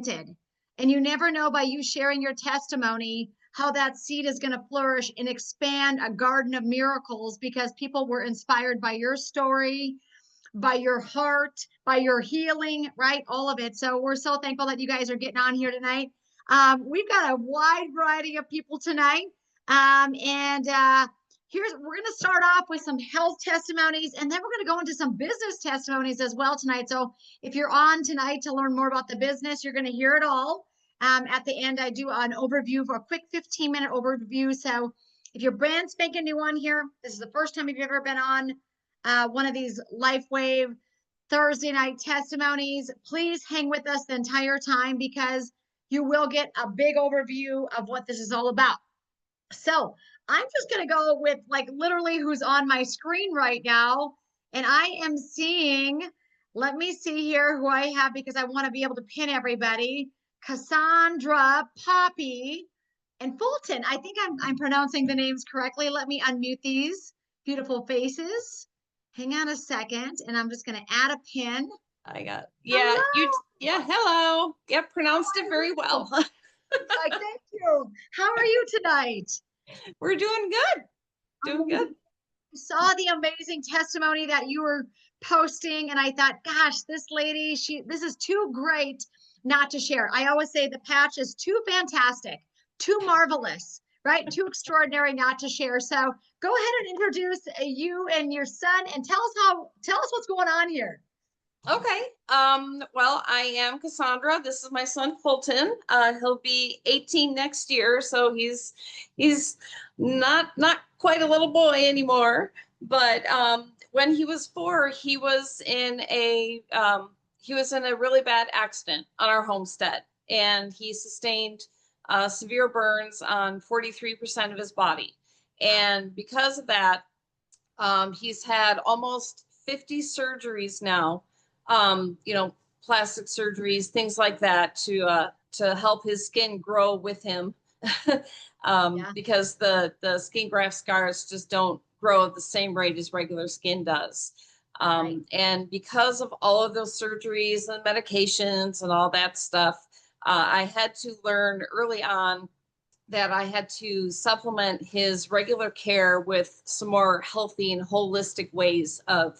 planted. And you never know, by you sharing your testimony, how that seed is going to flourish and expand a garden of miracles, because people were inspired by your story, by your heart, by your healing, right? All of it. So we're so thankful that you guys are getting on here tonight. We've got a wide variety of people tonight. We're going to start off with some health testimonies, and then we're going to go into some business testimonies as well tonight. So if you're on tonight to learn more about the business, you're going to hear it all. At the end, I do an overview, for a quick 15-minute overview. So if you're brand spanking new on here, this is the first time you've ever been on one of these LifeWave Thursday night testimonies, please hang with us the entire time, because you will get a big overview of what this is all about. So I'm just going to go with like literally who's on my screen right now. And I am seeing, let me see here who I have, because I want to be able to pin everybody. Cassandra, Poppy, and Fulton. I think I'm pronouncing the names correctly. Let me unmute these beautiful faces. Hang on a second, and I'm just going to add a pin. Yeah, hello. Yep, pronounced it very well. Thank you. How are you tonight? We're doing good. Doing good. I saw the amazing testimony that you were posting, and I thought, gosh, this lady, this is too great not to share. I always say the patch is too fantastic, too marvelous, right? Too extraordinary not to share. So go ahead and introduce you and your son, and tell us what's going on here. Okay. Well, I am Cassandra. This is my son Fulton. He'll be 18 next year, so he's not quite a little boy anymore. But when he was 4, he was in a really bad accident on our homestead, and he sustained severe burns on 43% of his body. And because of that, he's had almost 50 surgeries now. Plastic surgeries, things like that, to help his skin grow with him. Because the skin graft scars just don't grow at the same rate as regular skin does. Right. And because of all of those surgeries and medications and all that stuff, I had to learn early on that I had to supplement his regular care with some more healthy and holistic ways of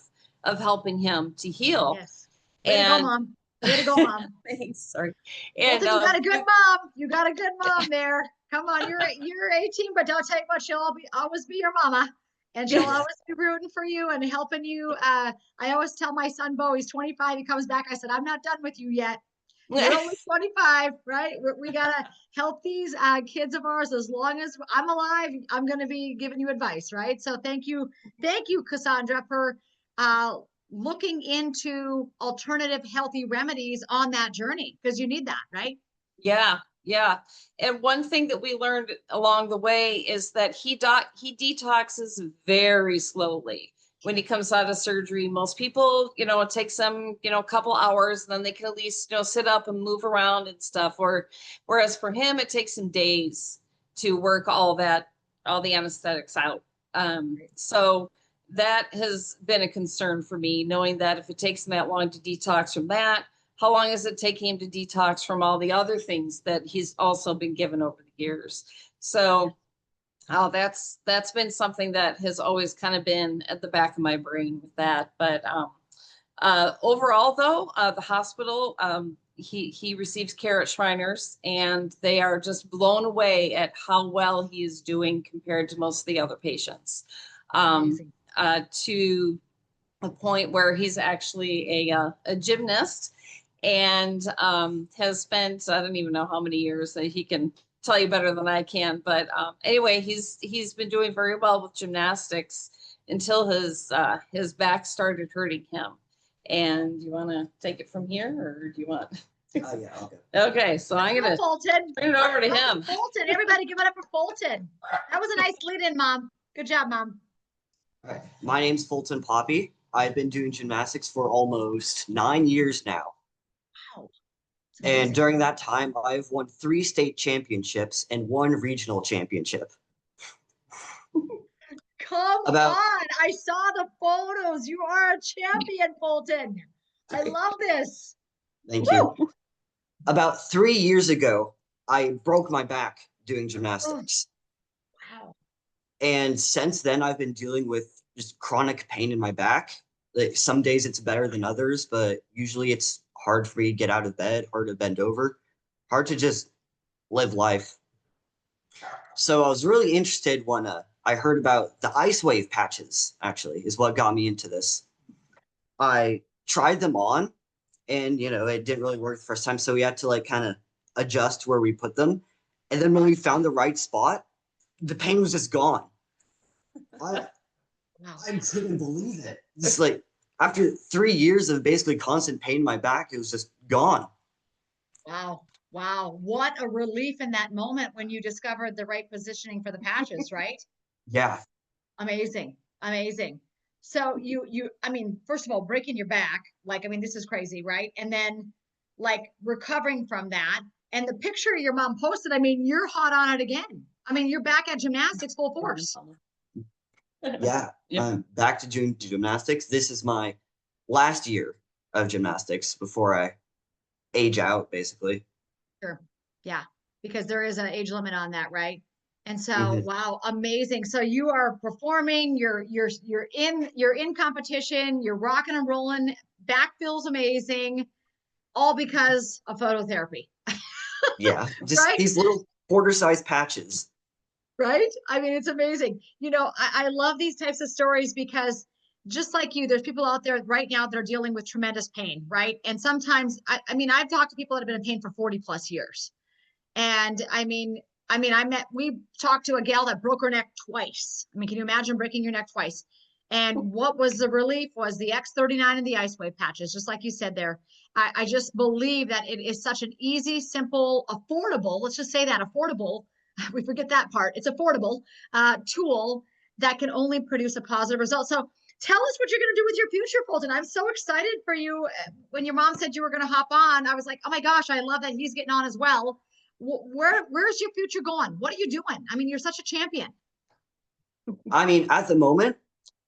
helping him to heal. Yes. Way to go, Mom. Way to go, Mom. Thanks. Sorry. And you got a good mom. You got a good mom there. Come on, you're 18, but don't tell you what, she'll always be your mama. And she'll always be rooting for you and helping you. I always tell my son, Bo, he's 25. He comes back. I said, I'm not done with you yet. You're only 25, right? We got to help these kids of ours. As long as I'm alive, I'm going to be giving you advice, right? So thank you, Cassandra, for looking into alternative healthy remedies on that journey, because you need that, right? Yeah. And one thing that we learned along the way is that he detoxes very slowly when he comes out of surgery. Most people, it takes them, a couple hours, and then they can at least, sit up and move around and stuff. Whereas for him, it takes him days to work all the anesthetics out. So that has been a concern for me, knowing that if it takes him that long to detox from that, how long is it taking him to detox from all the other things that he's also been given over the years? So that's been something that has always kind of been at the back of my brain with that. But overall, though, the hospital, he receives care at Shriners, and they are just blown away at how well he is doing compared to most of the other patients. To a point where he's actually a gymnast, and has spent, I don't even know how many years, that he can tell you better than I can. But anyway, he's been doing very well with gymnastics until his back started hurting him. And you want to take it from here, or do you want? Yeah, okay. Okay, so I'm going to turn it over to him. Fulton, everybody give it up for Fulton. That was a nice lead in, Mom. Good job, Mom. All right. My name's Fulton Poppy. I've been doing gymnastics for almost 9 years now. Wow. And during that time, I've won 3 state championships and 1 regional championship. Come on. I saw the photos. You are a champion, Fulton. I love this. Thank you. About 3 years ago, I broke my back doing Oh, gymnastics. wow. And since then, I've been dealing with just chronic pain in my back. Like some days it's better than others, but usually it's hard for me to get out of bed, hard to bend over, hard to just live life. So I was really interested when I heard about the LifeWave patches, actually, is what got me into this. I tried them on and, it didn't really work the first time. So we had to like kind of adjust where we put them. And then when we found the right spot, the pain was just gone. I, Wow. I couldn't believe it. Just like after 3 years of basically constant pain in my back, it was just gone. Wow. Wow. What a relief in that moment when you discovered the right positioning for the patches, right? Yeah. Amazing. Amazing. So I mean, first of all, breaking your back, like, I mean, this is crazy, right? And then like recovering from that. And the picture your mom posted, I mean, you're hot on it again. I mean, you're back at gymnastics full force. Yeah. Yep. Back to doing gymnastics. This is my last year of gymnastics before I age out, basically. Sure. Yeah. Because there is an age limit on that, right? And so, Mhm. wow, amazing. So you are performing, you're in competition, you're rocking and rolling, back feels amazing, all because of phototherapy, Yeah. Just right? these little quarter-sized patches. Right? I mean, it's amazing. I love these types of stories because just like you, there's people out there right now that are dealing with tremendous pain, right? And sometimes, I mean, I've talked to people that have been in pain for 40 plus years. And we talked to a gal that broke her neck twice. I mean, can you imagine breaking your neck twice? And what was the relief was the X39 and the LifeWave patches, just like you said there. I just believe that it is such an easy, simple, affordable, let's just say that affordable, we forget that part, it's affordable tool that can only produce a positive result. So tell us what you're going to do with your future, Fulton. I'm so excited for you. When your mom said you were going to hop on, I was like, oh my gosh, I love that he's getting on as well. Where's your future going? What are you doing? I mean, you're such a champion. I mean, at the moment,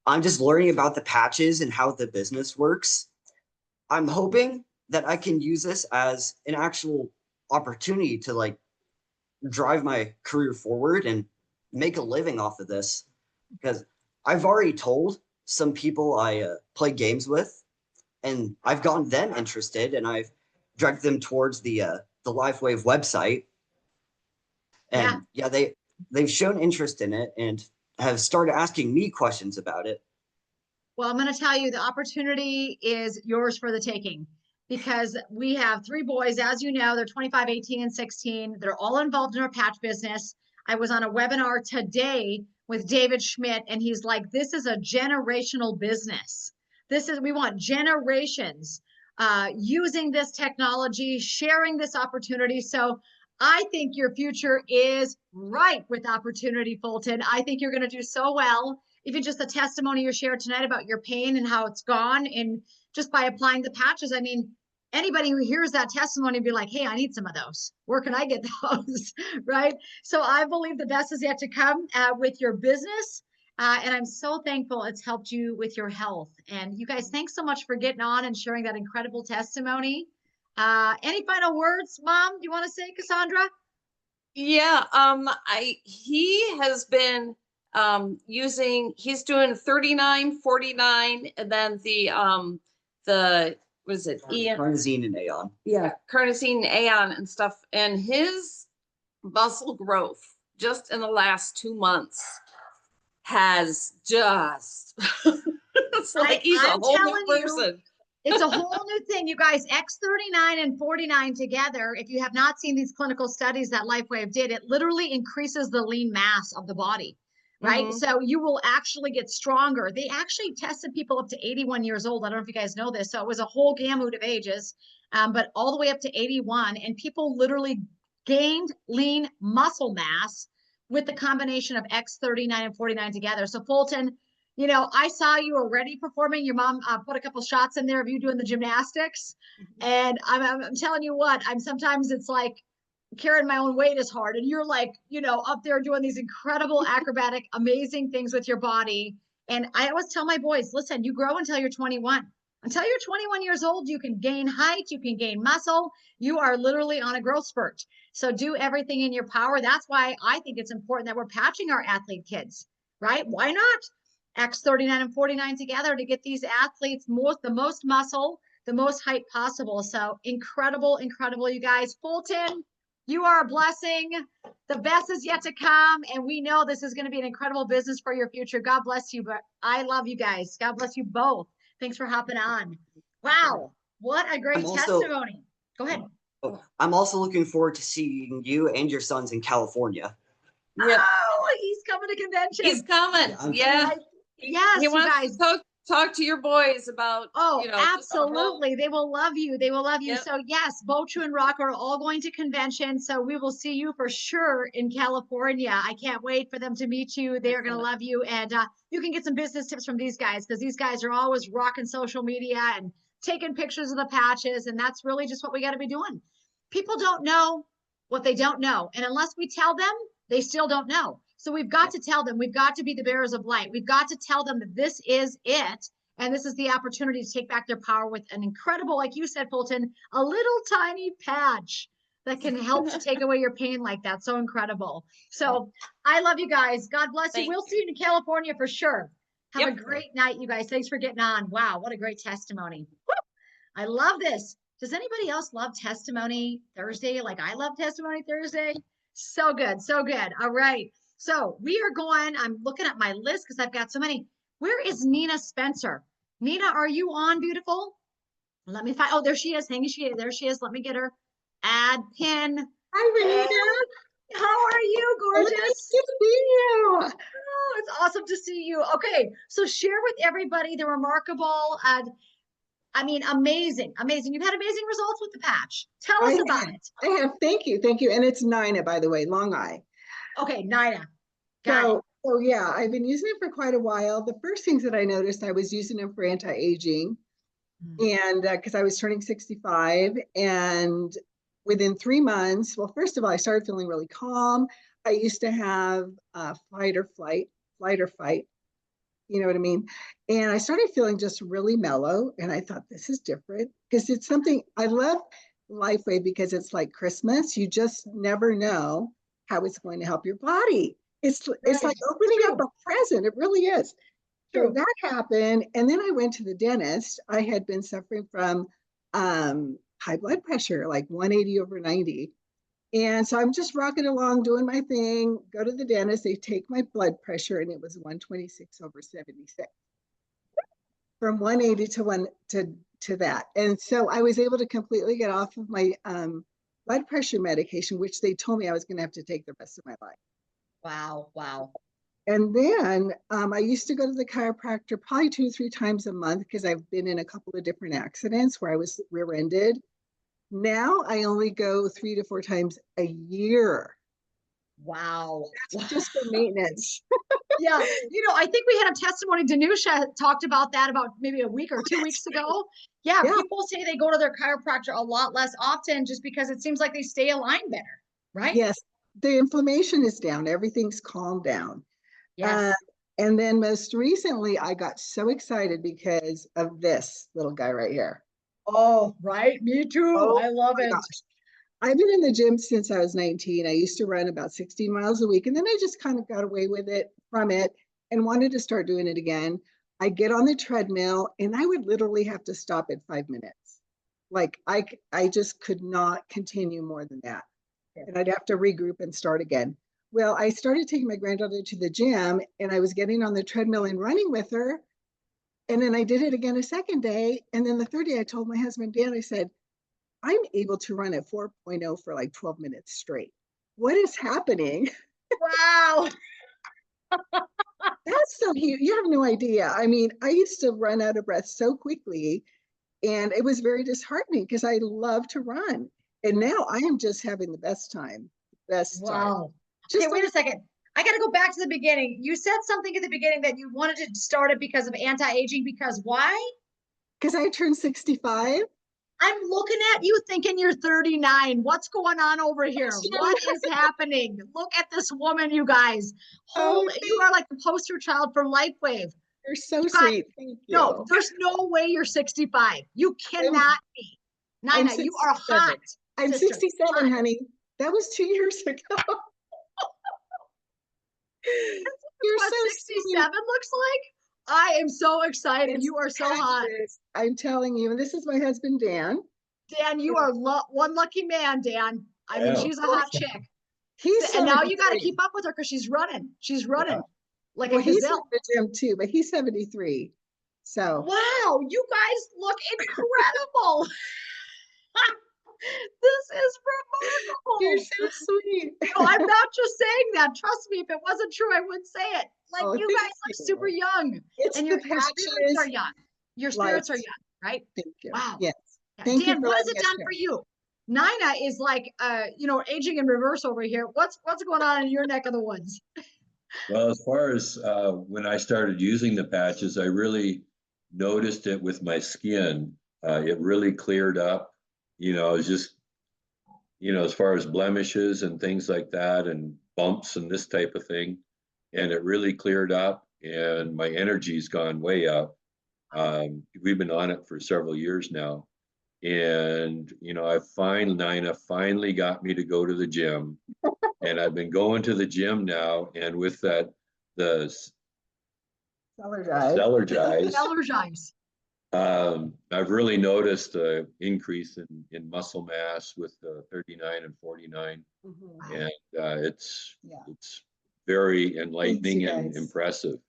I'm just learning about the patches and how the business works. I'm hoping that I can use this as an actual opportunity to like drive my career forward and make a living off of this. Because I've already told some people I play games with, and I've gotten them interested, and I've dragged them towards the LifeWave website. Yeah. And yeah, they've shown interest in it and have started asking me questions about it. Well, I'm going to tell you the opportunity is yours for the taking because we have three boys, as you know, they're 25, 18, and 16. They're all involved in our patch business. I was on a webinar today with David Schmidt, and he's like, this is a generational business. We want generations using this technology, sharing this opportunity. So I think your future is ripe with opportunity, Fulton. I think you're going to do so well. Even just the testimony you shared tonight about your pain and how it's gone, and just by applying the patches, I mean, anybody who hears that testimony be like, hey, I need some of those. Where can I get those? Right? So I believe the best is yet to come with your business. And I'm so thankful it's helped you with your health. And you guys, thanks so much for getting on and sharing that incredible testimony. Any final words, Mom, you want to say, Cassandra? Yeah, he has been he's doing 39, 49, and then the what is it? Carnosine and Aeon. Yeah, carnosine, Aeon and stuff. And his muscle growth just in the last 2 months has just it's like he's a I'm whole new telling you, person. it's a whole new thing, you guys. X39 and 49 together, if you have not seen these clinical studies that LifeWave did, it literally increases the lean mass of the body, right? Mhm. So you will actually get stronger. They actually tested people up to 81 years old. I don't know if you guys know this. So it was a whole gamut of ages, but all the way up to 81. And people literally gained lean muscle mass with the combination of X39 and 49 together. So Fulton, I saw you already performing. Your mom put a couple shots in there of you doing the gymnastics. And I'm telling you what, sometimes it's like carrying my own weight is hard. And you're like, up there doing these incredible acrobatic, amazing things with your body. And I always tell my boys, listen, you grow until you're 21. Until you're 21 years old, you can gain height, you can gain muscle. You are literally on a growth spurt. So do everything in your power. That's why I think it's important that we're patching our athlete kids, right? Why not? X39 and 49 together to get these athletes the most muscle, the most height possible. So incredible, incredible, you guys. Fulton, you are a blessing. The best is yet to come. And we know this is going to be an incredible business for your future. God bless you. But I love you guys. God bless you both. Thanks for hopping on. Wow. What a great testimony. Go ahead. I'm also looking forward to seeing you and your sons in California. Yeah. Oh, he's coming to convention. He's coming. Yeah. Yes, He wants you guys. to talk to your boys about, Oh, you know, just absolutely. They will love you. They will love you. Yep. So yes, Bochu and Rock are all going to convention. So we will see you for sure in California. I can't wait for them to meet you. They are going to love you. And you can get some business tips from these guys because these guys are always rocking social media and taking pictures of the patches. And that's really just what we got to be doing. People don't know what they don't know. And unless we tell them, they still don't know. So we've got to tell them, we've got to be the bearers of light. We've got to tell them that this is it. And this is the opportunity to take back their power with an incredible, like you said, Fulton, a little tiny patch that can help to take away your pain like that. So incredible. So I love you guys. God bless you. We'll see you in California for sure. Have a great night, you guys. Thanks for getting on. Wow, what a great testimony. Woo! I love this. Does anybody else love Testimony Thursday like I love Testimony Thursday? So good, so good. All right. So we are going, I'm looking at my list because I've got so many. Where is Nina Spencer? Nina, are you on, beautiful? Let me find, oh, there she is. There she is. Let me get her. Add pin. Hi, Renita. How are you, gorgeous? Nice to see you. Oh, it's awesome to see you. Okay, so share with everybody the remarkable, amazing, amazing. You've had amazing results with the patch. Tell us about it. I have. Thank you. And it's Nina, by the way, Long Eye. Okay, Nina. Got it. So yeah, I've been using it for quite a while. The first things that I noticed, I was using it for anti-aging, and because I was turning 65, and within 3 months, well, first of all, I started feeling really calm. I used to have flight or fight, you know what I mean? And I started feeling just really mellow, and I thought, this is different, because it's something, I love LifeWave because it's like Christmas. You just never know how it's going to help your body. It's like opening up a present. It really is. So that happened. And then I went to the dentist. I had been suffering from high blood pressure, like 180/90. And so I'm just rocking along, doing my thing, go to the dentist. They take my blood pressure, and it was 126/76. From 180 to that. And so I was able to completely get off of my blood pressure medication, which they told me I was going to have to take the rest of my life. Wow. Wow. And then I used to go to the chiropractor probably 2 or 3 times a month because I've been in a couple of different accidents where I was rear-ended. Now I only go 3 to 4 times a year. Wow. That's just for maintenance. Yeah. I think we had a testimony. Danusha talked about that about maybe a week or 2 weeks ago. Yeah. People say they go to their chiropractor a lot less often just because it seems like they stay aligned better, right? Yes. The inflammation is down. Everything's calmed down. Yes. And then most recently, I got so excited because of this little guy right here. Oh, right. Me too. Oh, I love it. Gosh. I've been in the gym since I was 19. I used to run about 16 miles a week, and then I just kind of got away with it and wanted to start doing it again. I get on the treadmill, and I would literally have to stop at 5 minutes. Like I just could not continue more than that. And I'd have to regroup and start again. Well, I started taking my granddaughter to the gym, and I was getting on the treadmill and running with her. And then I did it again a second day. And then the third day I told my husband, Dan, I said, I'm able to run at 4.0 for like 12 minutes straight. What is happening? Wow. That's so huge. You have no idea. I mean, I used to run out of breath so quickly, and it was very disheartening because I love to run. And now I am just having the best time. Wow. Okay, wait a second. I got to go back to the beginning. You said something at the beginning that you wanted to start it because of anti-aging. Because why? Because I turned 65. I'm looking at you thinking you're 39. What's going on over here? What is happening? Look at this woman, you guys. You are like the poster child for LifeWave. You're so guys, sweet. Thank you. No, there's no way you're 65. You cannot be. I'm Nina, you are 67. hot. I'm sister. 67, honey. That was 2 years ago. You're What so 67 looks like? I am so excited. It's You are so hot. patches. I'm telling you, and this is my husband, Dan. Dan, you are one lucky man, Dan. I mean, Yeah. she's a hot chick. He's And now you got to 73. keep up with her because she's running. She's running like Well, a he's in gazelle. the gym too, but he's 73. So Wow, you guys look incredible. This is you're remarkable. so sweet. No, I'm not just saying that. Trust me, if it wasn't true, I wouldn't say it. Like Oh, you thank guys look you. super young. It's And the your spirits are patches. young. Your spirits are Lights. young, right? Thank you. Wow. Yes. Yeah. Thank you Dan, for what has letting it us done share. for you? Nina is like aging in reverse over here. What's going on in your neck of the woods? Well, as far as when I started using the patches, I really noticed it with my skin. It really cleared up. It was just, as far as blemishes and things like that, and bumps and this type of thing. And it really cleared up, and my energy's gone way up. We've been on it for several years now. And, Nina finally got me to go to the gym. And I've been going to the gym now, and with the Allergize. Allergize. I've really noticed an increase in muscle mass with the 39 and 49, Mhm. and it's Yeah. it's very enlightening you, and guys. impressive.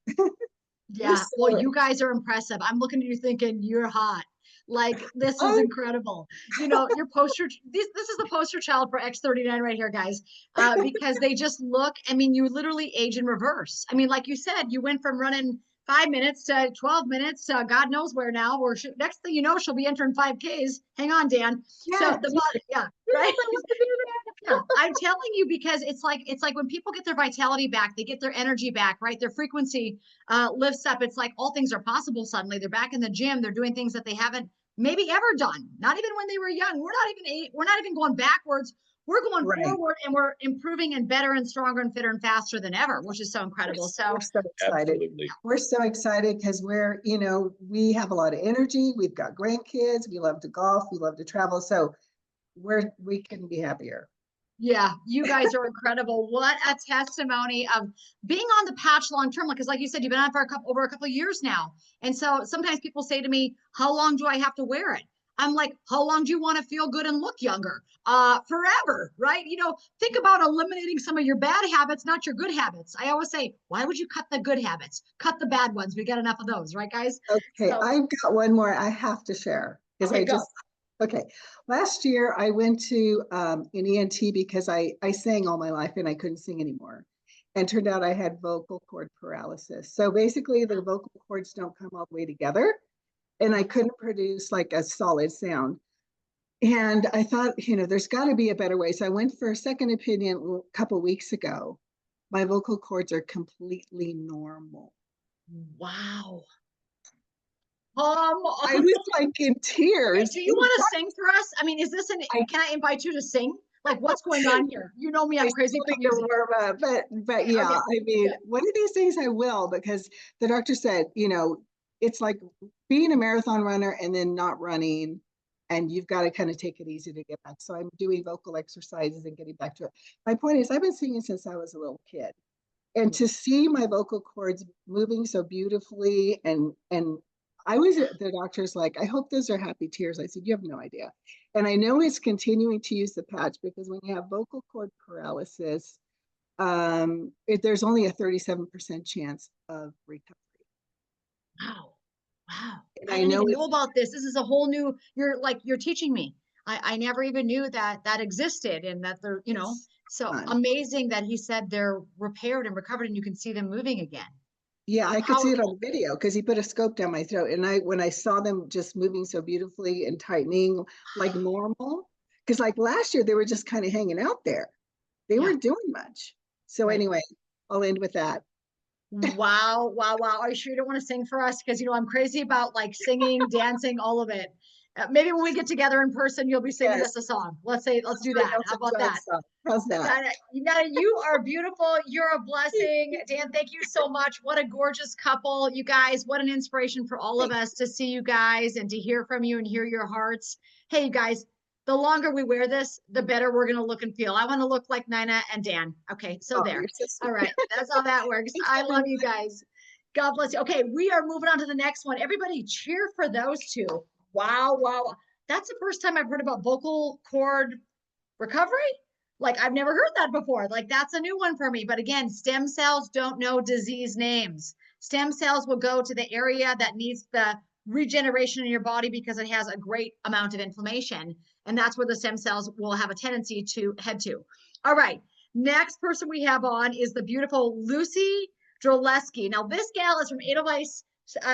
Yeah. so Well, you guys are impressive. I'm looking at you thinking you're hot. Like this is Oh. incredible. Your poster. This is the poster child for X39 right here, guys. Because they just look. I mean, you literally age in reverse. I mean, like you said, you went from running 5 minutes to 12 minutes to God knows where now. Or next thing you know, she'll be entering 5Ks. Hang on, Dan. So Yeah. right. Yeah, I'm telling you because it's like when people get their vitality back, they get their energy back, right? Their frequency lifts up. It's like all things are possible suddenly. They're back in the gym. They're doing things that they haven't maybe ever done. Not even when they were young. We're not even going backwards. We're going Right. forward, and we're improving and better and stronger and fitter and faster than ever, which is so incredible. So We're so excited. Absolutely. We're so excited because we have a lot of energy. We've got grandkids. We love to golf. We love to travel. So we couldn't be happier. yeah, you guys are incredible. What a testimony of being on the patch long term. Because like you said, you've been on for over a couple of years now. And so sometimes people say to me, how long do I have to wear it? I'm like, how long do you want to feel good and look younger? Forever, right? Think about eliminating some of your bad habits, not your good habits. I always say, why would you cut the good habits? Cut the bad ones. We got enough of those, right, guys? Okay, So- I've got one more I have to share because Okay, go. Okay. Last year I went to an ENT because I sang all my life and I couldn't sing anymore. And turned out I had vocal cord paralysis. So basically the vocal cords don't come all the way together and I couldn't produce like a solid sound. And I thought, there's got to be a better way. So I went for a second opinion a couple of weeks ago. My vocal cords are completely normal. Wow. I was like in tears. Do you want to sing for us? I mean, is this can I invite you to sing? Like, what's going on here? You know me, I'm crazy about music. But yeah, Okay. I mean, one of these days I will, because the doctor said, it's like being a marathon runner and then not running, and you've got to kind of take it easy to get back. So I'm doing vocal exercises and getting back to it. My point is, I've been singing since I was a little kid, and to see my vocal cords moving so beautifully, and the doctor's like, I hope those are happy tears. I said, you have no idea. And I know it's continuing to use the patch because when you have vocal cord paralysis, there's only a 37% chance of recovery. Wow. Wow. And I didn't even know about this. This is a whole new, you're teaching me. I never even knew that existed, and that they're, so amazing that he said they're repaired and recovered and you can see them moving again. Yeah, I could see it on the video because he put a scope down my throat. And when I saw them just moving so beautifully and tightening like normal, because like last year they were just kind of hanging out there. They weren't doing much. So anyway, I'll end with that. Wow. Are you sure you don't want to sing for us? Because I'm crazy about like singing, dancing, all of it. Maybe when we get together in person, you'll be singing Yes. us a song. Let's do Somebody that. else How will about try that? some. How's that? Nana, you are beautiful. You're a blessing. Dan, thank you so much. What a gorgeous couple. You guys, what an inspiration for all of us to see you guys and to hear from you and hear your hearts. Hey, you guys, the longer we wear this, the better we're going to look and feel. I want to look like Nina and Dan. Okay, so Oh, there. you're so sweet. All right, that's how that works. Thanks, I love everyone. you guys. God bless you. Okay, we are moving on to the next one. Everybody cheer for those two. Wow, wow. That's the first time I've heard about vocal cord recovery. Like, I've never heard that before. Like, that's a new one for me. But again, stem cells don't know disease names. Stem cells will go to the area that needs the regeneration in your body because it has a great amount of inflammation. And that's where the stem cells will have a tendency to head to. All right. Next person we have on is the beautiful Lucy Droleski. Now, this gal is from Edelweiss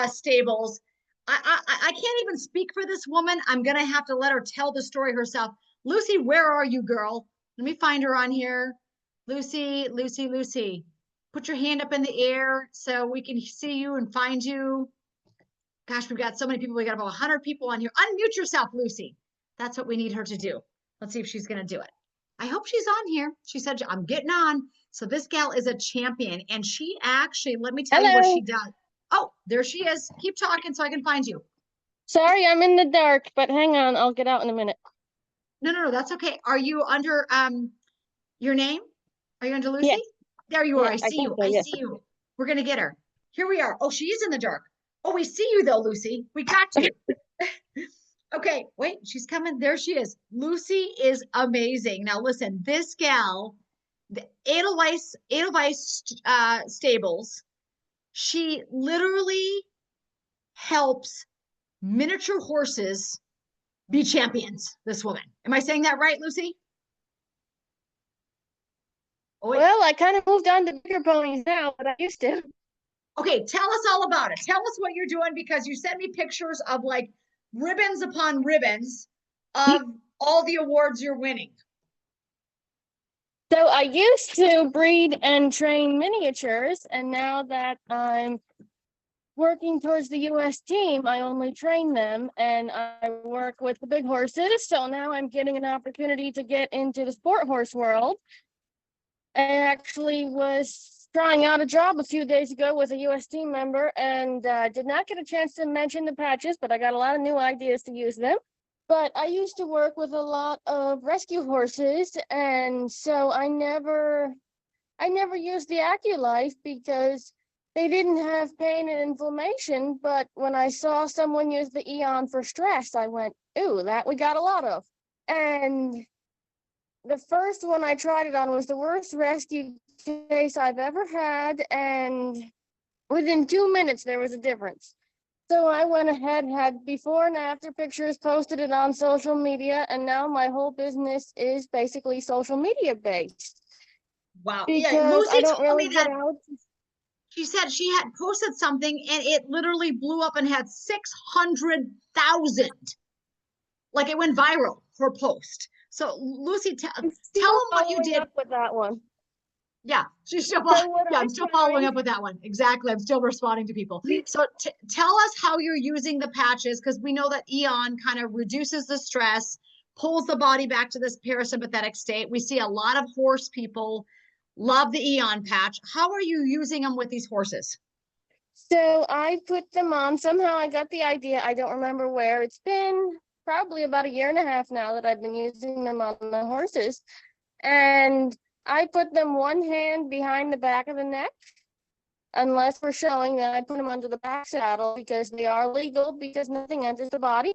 Stables. I can't even speak for this woman. I'm going to have to let her tell the story herself. Lucy, where are you, girl? Let me find her on here. Lucy, Lucy, Lucy. Put your hand up in the air so we can see you and find you. Gosh, we've got so many people. We got about 100 people on here. Unmute yourself, Lucy. That's what we need her to do. Let's see if she's going to do it. I hope she's on here. She said, I'm getting on. So this gal is a champion. And she actually, let me tell you what she does. Oh, there she is. Keep talking so I can find you. Sorry, I'm in the dark, but hang on, I'll get out in a minute. No, that's okay. Are you under your name? Are you under Lucy? Yes. There you are. Yeah, I see you. so, I yes. see you. We're gonna get her. Here we are. Oh, she is in the dark. Oh, we see you though, Lucy. We got you. Okay, wait, she's coming. There she is. Lucy is amazing. Now listen, this gal, the Edelweiss Stables, she literally helps miniature horses be champions, this woman. Am I saying that right, Lucy? Oh, wait. Well, I kind of moved on to bigger ponies now, but I used to. Okay, tell us all about it. Tell us what you're doing because you sent me pictures of like ribbons upon ribbons of all the awards you're winning. So I used to breed and train miniatures, and now that I'm working towards the US team, I only train them and I work with the big horses. So now I'm getting an opportunity to get into the sport horse world. I actually was trying out a job a few days ago with a US team member and did not get a chance to mention the patches, but I got a lot of new ideas to use them. But I used to work with a lot of rescue horses, and so I never used the AccuLife because they didn't have pain and inflammation. But when I saw someone use the Eon for stress, I went, ooh, that we got a lot of. And the first one I tried it on was the worst rescue case I've ever had, and within 2 minutes there was a difference. So I went ahead, had before and after pictures, posted it on social media, and now my whole business is basically social media based. Wow. Because yeah, Lucy I don't told really me get that out. she said she had posted something and it literally blew up and had 600,000. Like it went viral, her post. So Lucy, tell them what you did. Up with that one. Yeah, she's still I'm still following up with that one. Exactly. I'm still responding to people. So tell us how you're using the patches, because we know that Eon kind of reduces the stress, pulls the body back to this parasympathetic state. We see a lot of horse people love the Eon patch. How are you using them with these horses? So I put them on. Somehow I got the idea. I don't remember where. It's been probably about 1.5 years now that I've been using them on the horses. And I put them one hand behind the back of the neck, unless we're showing that I put them under the back saddle because they are legal because nothing enters the body.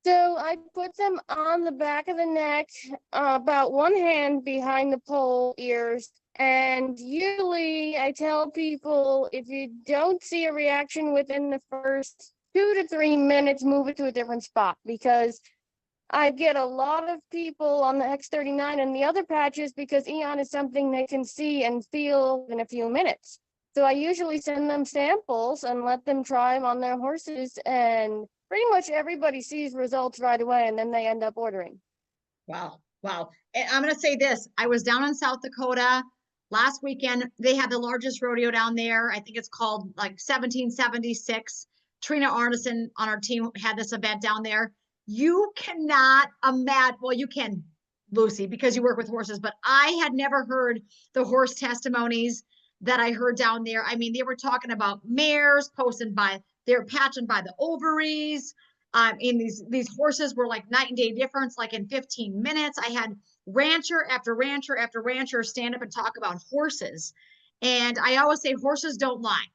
So I put them on the back of the neck, about one hand behind the pole ears. And usually I tell people, if you don't see a reaction within the first 2 to 3 minutes, move it to a different spot, because I get a lot of people on the X39 and the other patches because Eon is something they can see and feel in a few minutes. So I usually send them samples and let them try them on their horses, and pretty much everybody sees results right away and then they end up ordering. Wow. Wow. And I'm going to say this. I was down in South Dakota last weekend. They had the largest rodeo down there. I think it's called like 1776. Trina Arneson on our team had this event down there. You cannot imagine, well, you can, Lucy, because you work with horses, but I had never heard the horse testimonies that I heard down there. I mean, they were talking about mares posting by, they're patching by the ovaries. In these horses were like night and day difference, like in 15 minutes. I had rancher after rancher after rancher stand up and talk about horses. And I always say horses don't lie.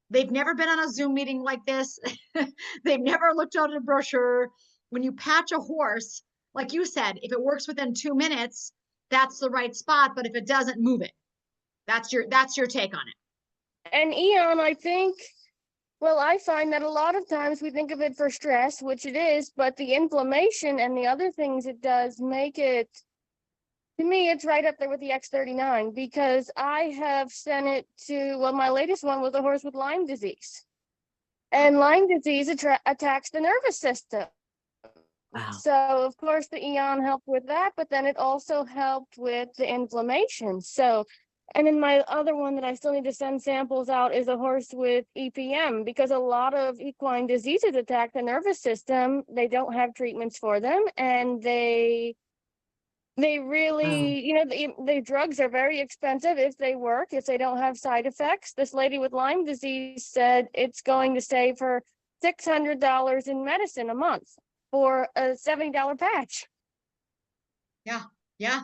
They've never been on a Zoom meeting like this. They've never looked at a brochure. When you patch a horse, like you said, if it works within 2 minutes, that's the right spot. But if it doesn't, move it. That's your take on it. And Eon, I think, well, I find that a lot of times we think of it for stress, which it is, but the inflammation and the other things it does make it, to me, it's right up there with the X39, because I have sent it to, well, my latest one was a horse with Lyme disease. And Lyme disease attacks the nervous system. Wow. So, of course, the Eon helped with that, but then it also helped with the inflammation. So, and then my other one that I still need to send samples out is a horse with EPM, because a lot of equine diseases attack the nervous system. They don't have treatments for them, and they really, you know, the drugs are very expensive if they work, if they don't have side effects. This lady with Lyme disease said it's going to save her $600 in medicine a month for a $70 patch. Yeah,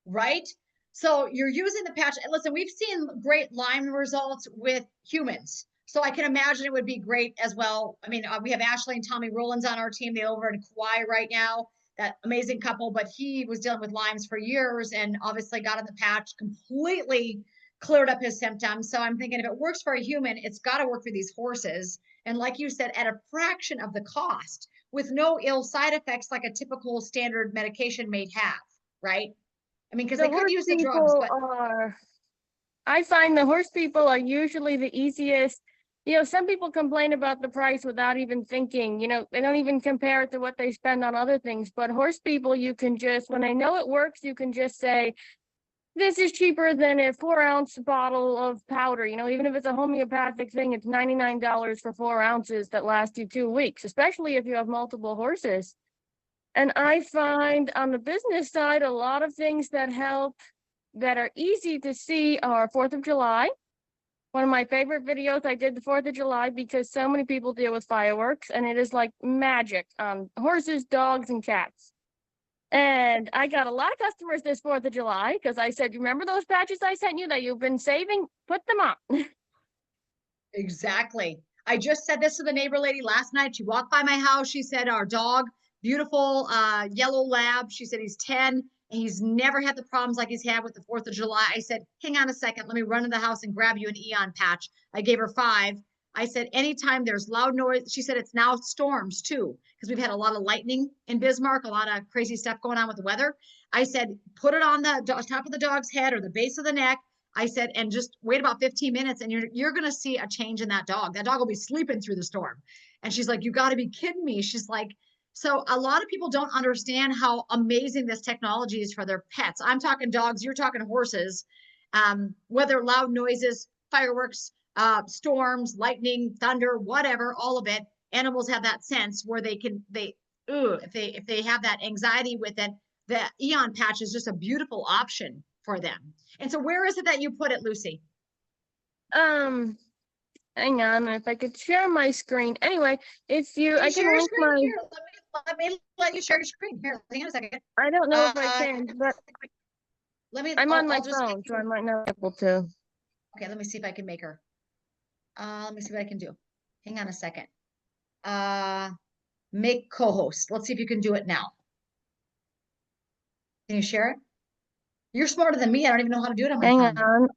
right. So you're using the patch. Listen, we've seen great Lyme results with humans. So I can imagine it would be great as well. I mean, we have Ashley and Tommy Rollins on our team. They're over in Kauai right now, that amazing couple, but he was dealing with Lyme's for years and obviously got in the patch, completely cleared up his symptoms. So I'm thinking if it works for a human, it's got to work for these horses. And like you said, at a fraction of the cost with no ill side effects like a typical standard medication may have, right? I mean, because they could use the drugs, but I find the horse people are usually the easiest. You know, some people complain about the price without even thinking, you know, they don't even compare it to what they spend on other things. But horse people, you can just, when they know it works, you can just say, this is cheaper than a 4-ounce bottle of powder. You know, even if it's a homeopathic thing, it's $99 for 4 ounces that last you 2 weeks, especially if you have multiple horses. And I find on the business side, a lot of things that help that are easy to see are 4th of July. One of my favorite videos I did the 4th of July because so many people deal with fireworks and it is like magic on horses, dogs, and cats. And I got a lot of customers this 4th of July because I said, remember those patches I sent you that you've been saving? Put them on. exactly. I just said this to the neighbor lady last night. She walked by my house. She said, our dog, beautiful yellow lab. She said he's 10. And he's never had the problems like he's had with the 4th of July. I said, hang on a second. Let me run to the house and grab you an Eon patch. I gave her 5. I said, anytime there's loud noise, she said it's now storms too, because we've had a lot of lightning in Bismarck, a lot of crazy stuff going on with the weather. I said, put it on the top of the dog's head or the base of the neck. I said, and just wait about 15 minutes and you're going to see a change in that dog. That dog will be sleeping through the storm. And she's like, you got to be kidding me. She's like, so a lot of people don't understand how amazing this technology is for their pets. I'm talking dogs, you're talking horses, whether loud noises, fireworks, storms, lightning, thunder, whatever, all of it. Animals have that sense where if they have that anxiety with it, the Eon patch is just a beautiful option for them. And so where is it that you put it, Lucy? Hang on, if I could share my screen. Anyway, if you, I can link my. Here, let me let you share your screen. Here, hang on a second. I don't know if I can, but I'm on my phone, so I might not be able to. Okay, let me see if I can make her. Let me see what I can do. Hang on a second. Make co-host. Let's see if you can do it now. Can you share it? You're smarter than me. I don't even know how to do it on my phone.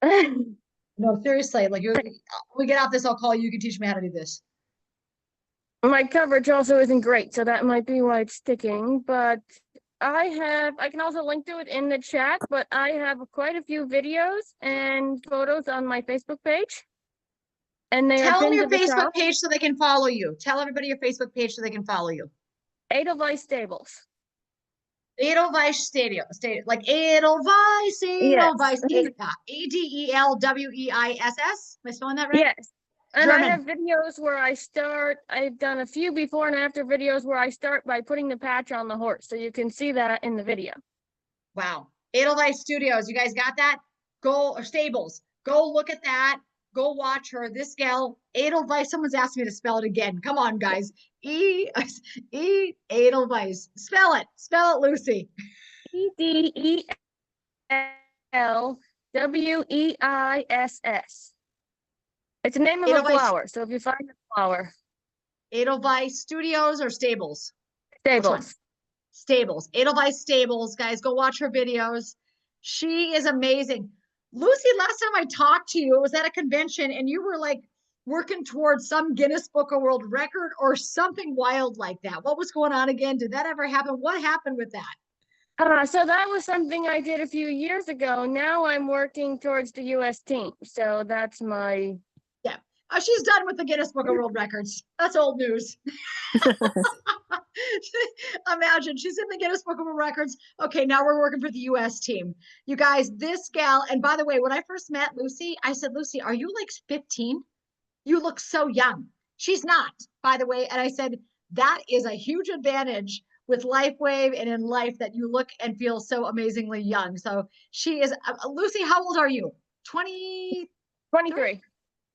Hang on. No, seriously, like when we get off this, I'll call you. You can teach me how to do this. My coverage also isn't great, so that might be why it's sticking, but I can also link to it in the chat, but I have quite a few videos and photos on my Facebook page. And they Tell are them pinned your to the Facebook top. page so they can follow you. Tell everybody your Facebook page so they can follow you. Edelweiss Stables. Edelweiss Stadium, like Edelweiss, Yes. Edelweiss, Adelweiss. Am I spelling that right? Yes. And I German. have videos where I've done a few before and after videos where I start by putting the patch on the horse. So you can see that in the video. Wow. Edelweiss Studios. You guys got that? Go or Stables. Go look at that. Go watch her. This gal, Edelweiss. Someone's asked me to spell it again. Come on, guys. Edelweiss. Spell it. Spell it, Lucy. EDELWEISS. It's the name of a Edelweiss. flower. So if you find the flower, Edelweiss Studios or Stables? Which one? Stables. Stables. Edelweiss Stables. Guys, go watch her videos. She is amazing. Lucy, last time I talked to you, it was at a convention and you were like working towards some Guinness Book of World Record or something wild like that. What was going on again? Did that ever happen? What happened with that? So that was something I did a few years ago. Now I'm working towards the US team. So that's my. Yeah. She's done with the Guinness Book of World Records. That's old news. Imagine she's in the Guinness Book of World Records. Okay, now we're working for the US team. You guys, this gal, and by the way, when I first met Lucy, I said, Lucy, are you like 15? You look so young. She's not, by the way. And I said, that is a huge advantage with LifeWave and in life that you look and feel so amazingly young. So she is, Lucy, how old are you? 23?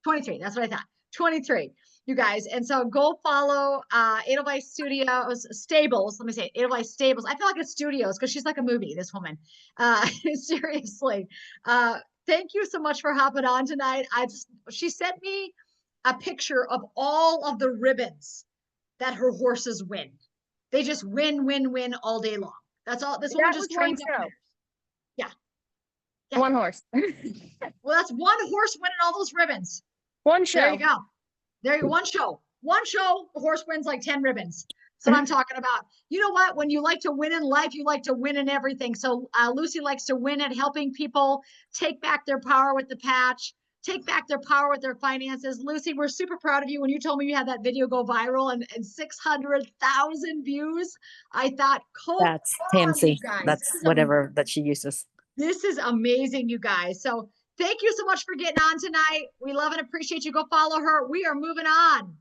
23. That's what I thought. 23, you guys. And so go follow Edelweiss Studios Stables. Let me say Edelweiss Stables. I feel like it's studios because she's like a movie, this woman. Seriously. Thank you so much for hopping on tonight. She sent me a picture of all of the ribbons that her horses win. They just win all day long. That's all. This woman just trains up winners. Yeah. One horse. Well, that's one horse winning all those ribbons. One show. There you go. There you go. One show. The horse wins like 10 ribbons. That's what I'm talking about. You know what? When you like to win in life, you like to win in everything. So Lucy likes to win at helping people take back their power with the patch, take back their power with their finances. Lucy, we're super proud of you. When you told me you had that video go viral and 600,000 views, I thought, That's Tamsi. That's whatever that she uses. This is amazing, you guys. So thank you so much for getting on tonight. We love and appreciate you. Go follow her. We are moving on.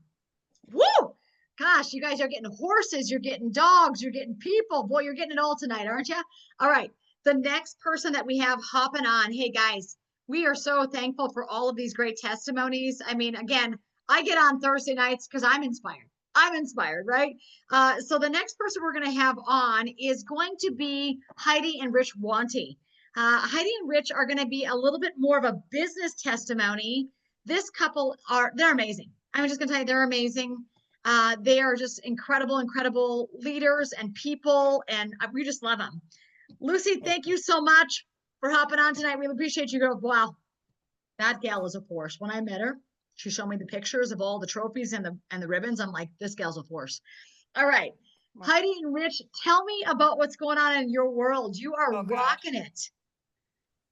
Woo! Gosh, you guys are getting horses, you're getting dogs, you're getting people. Boy, you're getting it all tonight, aren't you? All right. The next person that we have hopping on. Hey, guys, we are so thankful for all of these great testimonies. I mean, again, I get on Thursday nights because I'm inspired. I'm inspired, right? So the next person we're going to have on is going to be Heidi and Rich Wanty. Heidi and Rich are going to be a little bit more of a business testimony. This couple they're amazing. I'm just going to tell you, they're amazing. They are just incredible leaders and people, and we just love them. Lucy, thank you so much for hopping on tonight. We appreciate you. Wow, that gal is a force. When I met her, she showed me the pictures of all the trophies and the ribbons. I'm like, this gal's a force. All right. Wow. Heidi and Rich, tell me about what's going on in your world. You are rocking it.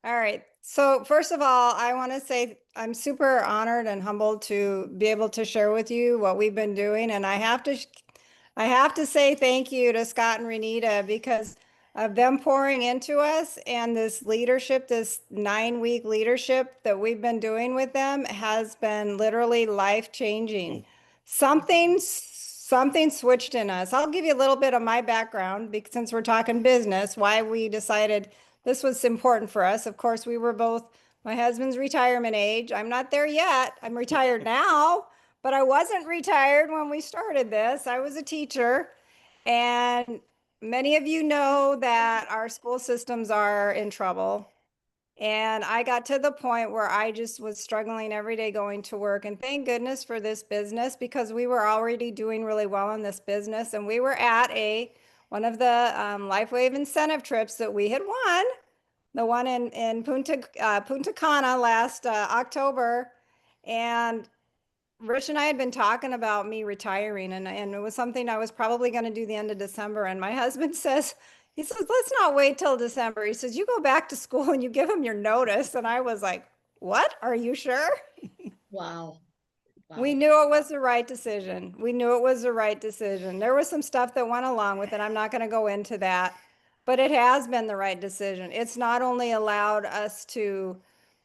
All right. So first of all, I want to say I'm super honored and humbled to be able to share with you what we've been doing. And I have to say thank you to Scott and Renita because of them pouring into us, and this leadership, this 9-week leadership that we've been doing with them has been literally life-changing. Something switched in us. I'll give you a little bit of my background because since we're talking business, why we decided this was important for us. Of course, we were both my husband's retirement age. I'm not there yet. I'm retired now, but I wasn't retired when we started this. I was a teacher, and many of you know that our school systems are in trouble. And I got to the point where I just was struggling every day going to work. And thank goodness for this business because we were already doing really well in this business. And we were at one of the LifeWave incentive trips that we had won, the one in Punta Cana last October. And Rich and I had been talking about me retiring, and it was something I was probably going to do the end of December. And my husband says, let's not wait till December. He says, you go back to school and you give them your notice. And I was like, what? Are you sure? Wow. We knew it was the right decision. There was some stuff that went along with it. I'm not going to go into that, but it has been the right decision. It's not only allowed us to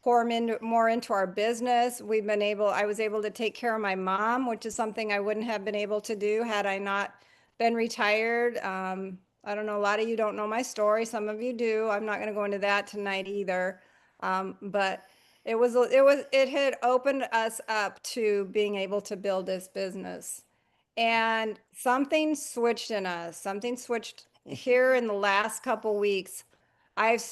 more into our business. I was able to take care of my mom, which is something I wouldn't have been able to do had I not been retired. I don't know, a lot of you don't know my story. Some of you do. I'm not going to go into that tonight either. But it had opened us up to being able to build this business. And something switched in us. Something switched here in the last couple weeks. I've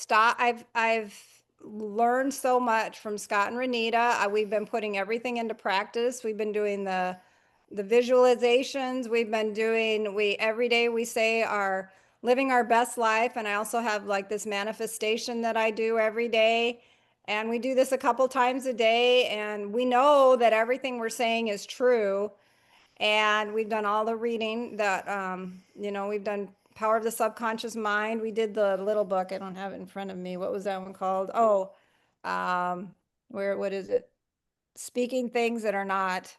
learned so much from Scott and Renita. We've been putting everything into practice. We've been doing the visualizations. Every day we say living our best life. And I also have like this manifestation that I do every day. And we do this a couple times a day. And we know that everything we're saying is true. And we've done all the reading that, we've done Power of the Subconscious Mind. We did the little book. I don't have it in front of me. What was that one called? Oh, what is it? Speaking Things That Are Not.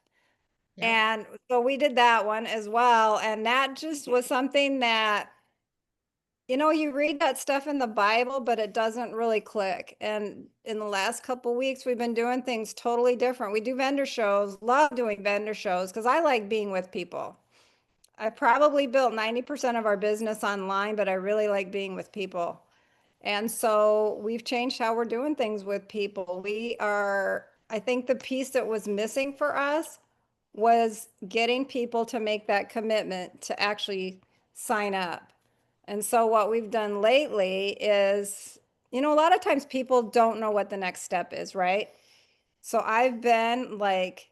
Yep. And so we did that one as well. And that just was something that, you read that stuff in the Bible, but it doesn't really click. And in the last couple of weeks, we've been doing things totally different. We do vendor shows, love doing vendor shows because I like being with people. I probably built 90% of our business online, but I really like being with people. And so we've changed how we're doing things with people. I think the piece that was missing for us was getting people to make that commitment to actually sign up. And so what we've done lately is, a lot of times people don't know what the next step is, right? So I've been like,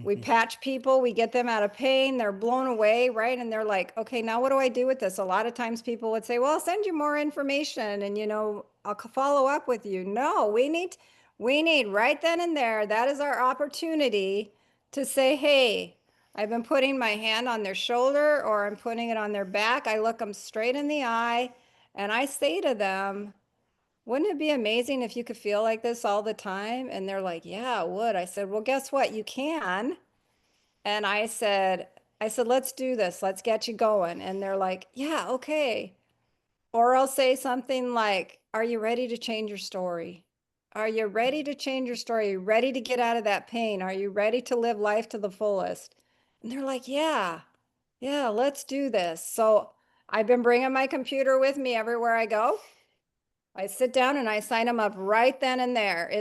we patch people, we get them out of pain, they're blown away, right? And they're like, okay, now what do I do with this? A lot of times people would say, well, I'll send you more information and, I'll follow up with you. No, we need right then and there, that is our opportunity to say, hey, I've been putting my hand on their shoulder or I'm putting it on their back. I look them straight in the eye and I say to them, wouldn't it be amazing if you could feel like this all the time? And they're like, yeah, it would. I said, well, guess what? You can. And I said, let's do this. Let's get you going. And they're like, yeah, okay. Or I'll say something like, are you ready to change your story? Are you ready to change your story? Are you ready to get out of that pain? Are you ready to live life to the fullest? And they're like, yeah, let's do this. So I've been bringing my computer with me everywhere I go. I sit down and I sign them up right then and there.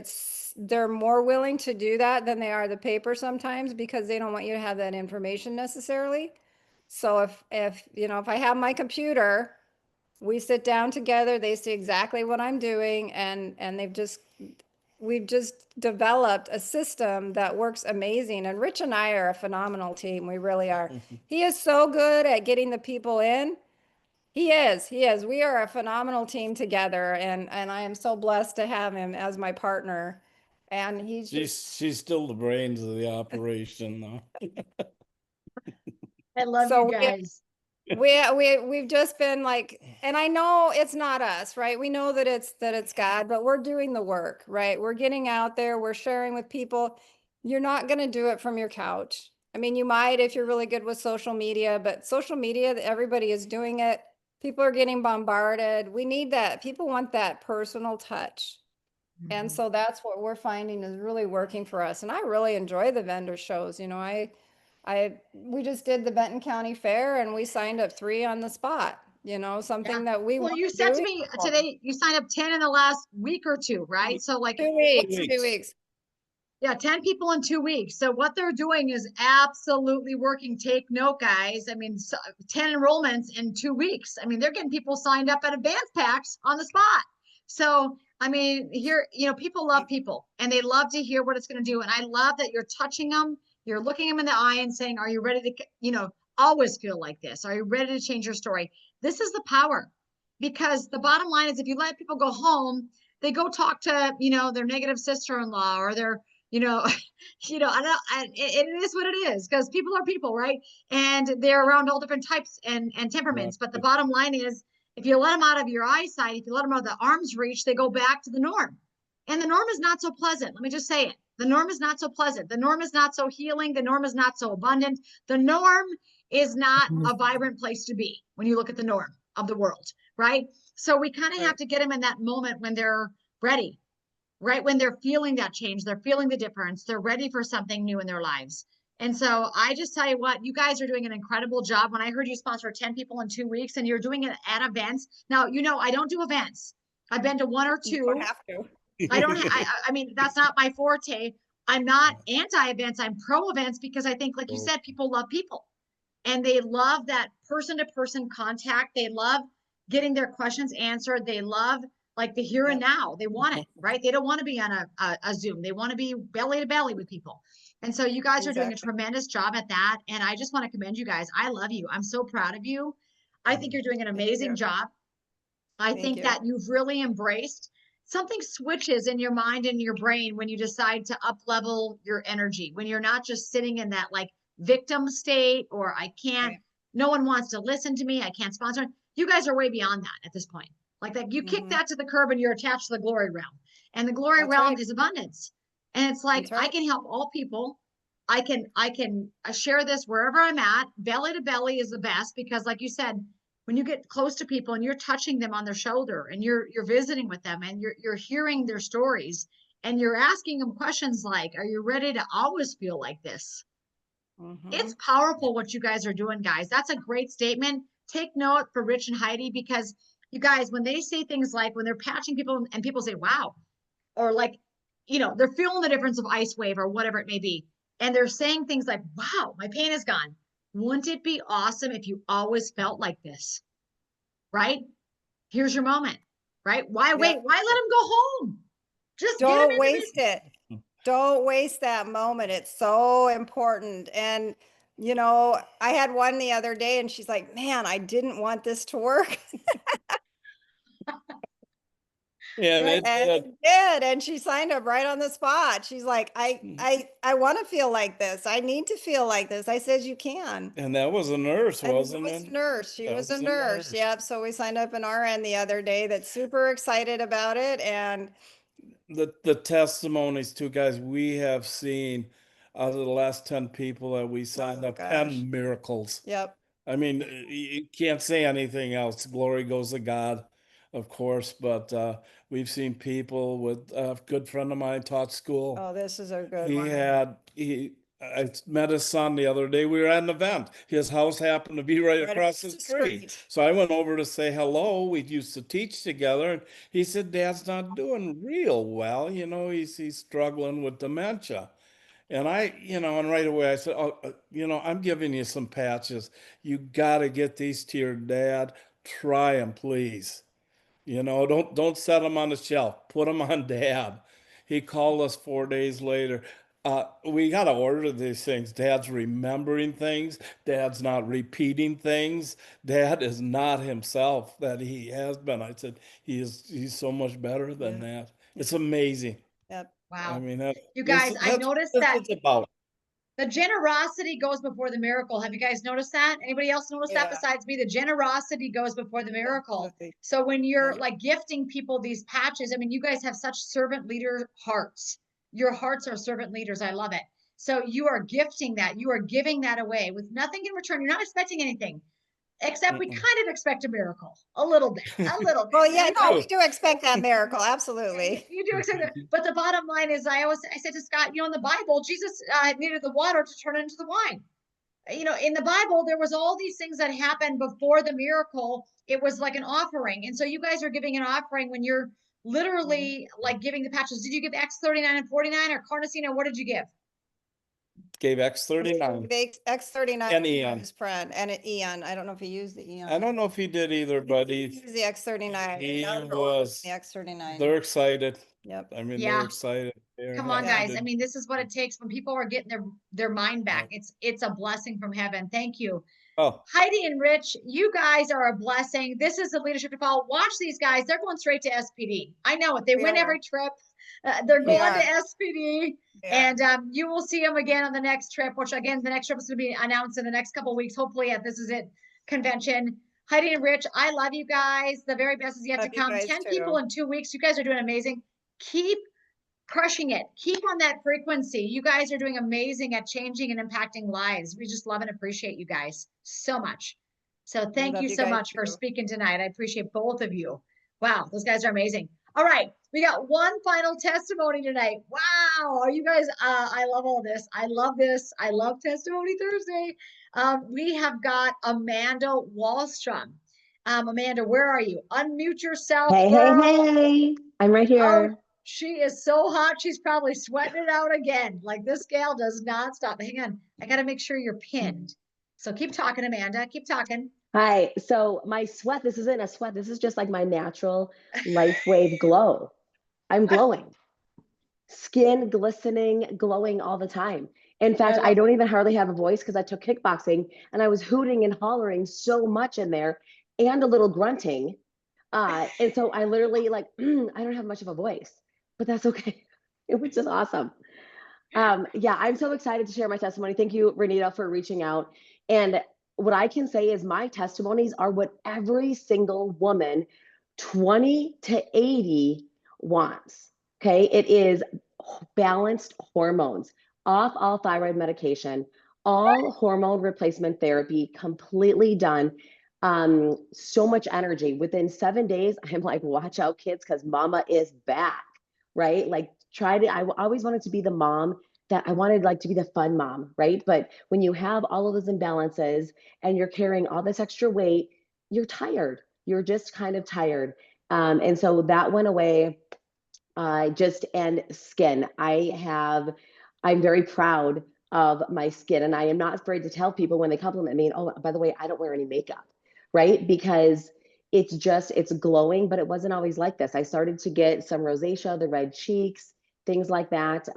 They're more willing to do that than they are the paper sometimes because they don't want you to have that information necessarily. So if I have my computer, we sit down together, they see exactly what I'm doing and we've just developed a system that works amazing. And Rich and I are a phenomenal team. We really are. He is so good at getting the people in. He is. We are a phenomenal team together, and I am so blessed to have him as my partner. And she's still the brains of the operation, though. I love So you guys. we've just been like, and I know it's not us, right? We know that it's God, but we're doing the work, right? We're getting out there, we're sharing with people. You're not going to do it from your couch. I mean, you might if you're really good with social media, but social media, everybody is doing it. People are getting bombarded. We need that. People want that personal touch. And so that's what we're finding is really working for us. And I really enjoy the vendor shows. We just did the Benton County Fair and we signed up 3 on the spot, something that we Well, want you to said do. to me today, you signed up 10 in the last week or 2, right? So like 2 weeks. Yeah, 10 people in 2 weeks. So what they're doing is absolutely working. Take note, guys. I mean, 10 enrollments in 2 weeks. I mean, they're getting people signed up at advance packs on the spot. So, I mean, here, people love people and they love to hear what it's going to do. And I love that you're touching them. You're looking them in the eye and saying, are you ready to, always feel like this? Are you ready to change your story? This is the power, because the bottom line is if you let people go home, they go talk to, their negative sister-in-law or their, I don't, it is what it is because people are people, right? And they're around all different types and temperaments. But the bottom line is, if you let them out of your eyesight, if you let them out of the arm's reach, they go back to the norm. And the norm is not so pleasant. Let me just say it. The norm is not so pleasant. The norm is not so healing. The norm is not so abundant. The norm is not a vibrant place to be when you look at the norm of the world, right? So we kind of have to get them in that moment when they're ready. right? When they're feeling that change, they're feeling the difference, they're ready for something new in their lives. And so I just tell you what, you guys are doing an incredible job. When I heard you sponsor 10 people in 2 weeks and you're doing it at events. Now, you know, I don't do events. I've been to one or You two. don't have to. I don't, I mean, that's not my forte. I'm not anti-events. I'm pro events because I think, like you said, people love people and they love that person-to-person contact. They love getting their questions answered. They love like the here and now. They want it, right? They don't want to be on a Zoom. They want to be belly to belly with people. And so you guys are doing a tremendous job at that. And I just want to commend you guys. I love you. I'm so proud of you. I think you're doing an amazing job. I think that you've really embraced something switches in your mind and your brain when you decide to up level your energy, when you're not just sitting in that like victim state or I can't, no one wants to listen to me. I can't sponsor. You guys are way beyond that at this point. Like that, you kick that to the curb and you're attached to the glory realm. And the glory realm is abundance. And it's like, I can help all people. I can share this wherever I'm at. Belly to belly is the best because like you said, when you get close to people and you're touching them on their shoulder and you're visiting with them and you're hearing their stories and you're asking them questions like, are you ready to always feel like this? It's powerful what you guys are doing, guys. That's a great statement. Take note for Rich and Heidi, because you guys, when they say things like when they're patching people and people say, wow, or like, you know, they're feeling the difference of LifeWave or whatever it may be. And they're saying things like, wow, my pain is gone. Wouldn't it be awesome if you always felt like this? Right? Here's your moment, right? Why wait? Why let them go home? Just don't waste it. Don't waste that moment. It's so important. And, you know, I had one the other day and she's like, man, I didn't want this to work. Yeah, and it did. And she signed up right on the spot. She's like, I want to feel like this. I need to feel like this. I said, you can. And that was a nurse, wasn't it? Nurse. She was a nurse. Yep. So we signed up an RN the other day that's super excited about it. And the testimonies too, guys, we have seen out of the last 10 people that we signed up, 10 miracles. Yep. I mean, you can't say anything else. Glory goes to God, of course, but we've seen people with a good friend of mine taught school. Oh, this is a good one. I met his son the other day. We were at an event. His house happened to be right across the street. So I went over to say hello. We used to teach together. And he said, Dad's not doing real well. You know, he's struggling with dementia. And and right away I said, oh, I'm giving you some patches. You got to get these to your dad. Try them, please. Don't set them on the shelf. Put them on Dad. He called us 4 days later. We got to order these things. Dad's remembering things. Dad's not repeating things. Dad is not himself that he has been. I said, he's so much better than that. It's amazing. Yep. Wow. I mean, you guys, I noticed that it's about. The generosity goes before the miracle. Have you guys noticed that? Anybody else notice that besides me? The generosity goes before the miracle. So when you're like gifting people these patches, I mean, you guys have such servant leader hearts. Your hearts are servant leaders. I love it. So you are gifting that. You are giving that away with nothing in return. You're not expecting anything. Except we kind of expect a miracle, a little bit. Well, yeah, no, we do expect that miracle, absolutely. You do expect that, but the bottom line is, I said to Scott, in the Bible, Jesus needed the water to turn into the wine. In the Bible, there was all these things that happened before the miracle. It was like an offering, and so you guys are giving an offering when you're literally like giving the patches. Did you give X39 and 49 or Carnosina? What did you give? Gave X39. X39 and Eon. His friend and an Eon. I don't know if he used the Eon. I don't know if he did either, but he used the X39. He was. The X39. They're excited. Yep. I mean, they're excited. Come on, guys. I mean, this is what it takes when people are getting their mind back. It's a blessing from heaven. Thank you. Oh, Heidi and Rich, you guys are a blessing. This is the leadership to follow. Watch these guys. They're going straight to SPD. I know it. They win every trip. They're going to SPD. And you will see them again on the next trip, which again, the next trip is going to be announced in the next couple of weeks. Hopefully at This Is It convention. Heidi and Rich, I love you guys. The very best is yet to come. 10 people in 2 weeks. You guys are doing amazing. Keep crushing it. Keep on that frequency. You guys are doing amazing at changing and impacting lives. We just love and appreciate you guys so much. So thank you so much for speaking tonight. I appreciate both of you. Wow, those guys are amazing. All right, we got one final testimony tonight. Wow, are you guys? I love all this. I love this. I love Testimony Thursday. We have got Amanda Wallstrom. Amanda, where are you? Unmute yourself, Hey, girl. hey. I'm right Oh, here. she is so hot. She's probably sweating it out again. Like this gal does not stop. Hang on, I got to make sure you're pinned. So keep talking, Amanda. Keep talking. Hi. So my sweat, this isn't a sweat. This is just like my natural LifeWave glow. I'm glowing. Skin glistening, glowing all the time. In fact, I don't even hardly have a voice because I took kickboxing and I was hooting and hollering so much in there and a little grunting. And so I literally like, I don't have much of a voice, but that's okay. It was just awesome. Yeah, I'm so excited to share my testimony. Thank you, Renita, for reaching out. And what I can say is my testimonies are what every single woman 20 to 80 wants. Okay. It is balanced hormones, off all thyroid medication, all hormone replacement therapy, completely done. So much energy. Within 7 days, I'm like, watch out, kids, because mama is back. Right? Like, I always wanted to be the mom that I wanted, like, to be the fun mom, right? But when you have all of those imbalances and you're carrying all this extra weight, you're tired. You're just kind of tired. And so that went away. And skin. I'm very proud of my skin, and I am not afraid to tell people when they compliment me, oh, by the way, I don't wear any makeup, right? Because it's glowing, but it wasn't always like this. I started to get some rosacea, the red cheeks, things like that.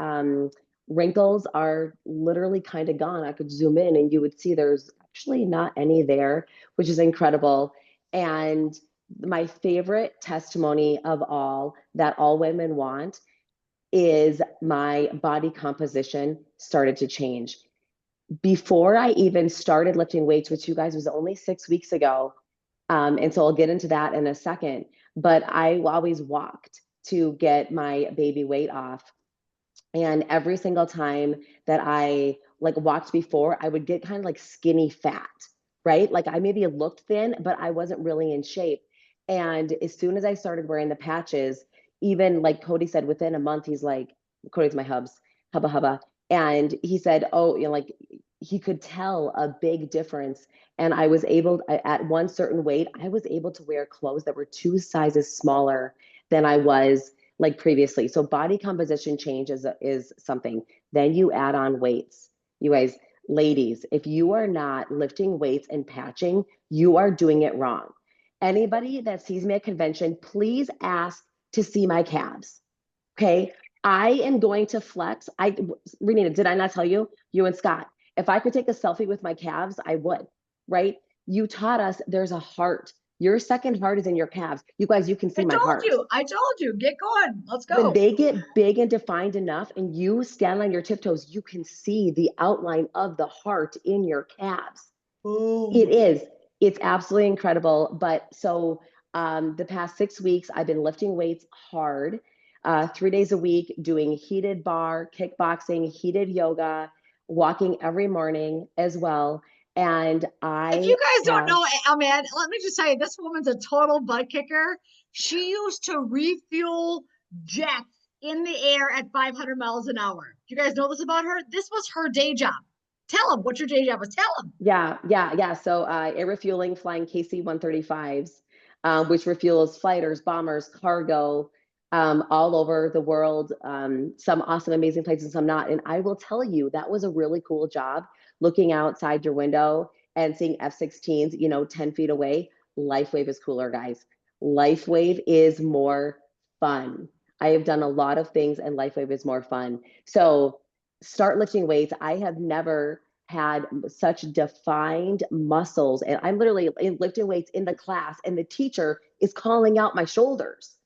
Wrinkles are literally kind of gone. I could zoom in and you would see there's actually not any there, which is incredible. And my favorite testimony of all that all women want is my body composition started to change. Before I even started lifting weights, which you guys was only 6 weeks ago, and so I'll get into that in a second, but I always walked to get my baby weight off. And every single time that I like walked before, I would get kind of like skinny fat, right? Like I maybe looked thin, but I wasn't really in shape. And as soon as I started wearing the patches, even like Cody said, within a month, he's like, Cody's my hubba hubba. And he said, oh, like he could tell a big difference. And I was able, at one certain weight, I was able to wear clothes that were 2 sizes smaller than I was like previously. So body composition change is something. Then you add on weights. You guys, ladies, if you are not lifting weights and patching, you are doing it wrong. Anybody that sees me at convention, please ask to see my calves. Okay. I am going to flex. Renita, did I not tell you? You and Scott, if I could take a selfie with my calves, I would, right? You taught us there's a heart. Your second heart is in your calves. You guys, you can see my heart. I told you, get going. Let's go. When they get big and defined enough and you stand on your tiptoes, you can see the outline of the heart in your calves. Boom. It's absolutely incredible. But so the past 6 weeks, I've been lifting weights hard, 3 days a week, doing heated bar, kickboxing, heated yoga, walking every morning as well. And if you guys don't know, man, let me just tell you, this woman's a total butt kicker. She used to refuel jets in the air at 500 miles an hour. Do you guys know this about her? This was her day job. Tell them what your day job was. Tell them. Yeah. So air refueling, flying KC-135s, which refuels fighters, bombers, cargo, all over the world. Some awesome, amazing places, some not. And I will tell you, that was a really cool job. Looking outside your window and seeing F-16s, 10 feet away. LifeWave is cooler, guys. LifeWave is more fun. I have done a lot of things and LifeWave is more fun. So start lifting weights. I have never had such defined muscles, and I'm literally lifting weights in the class and the teacher is calling out my shoulders.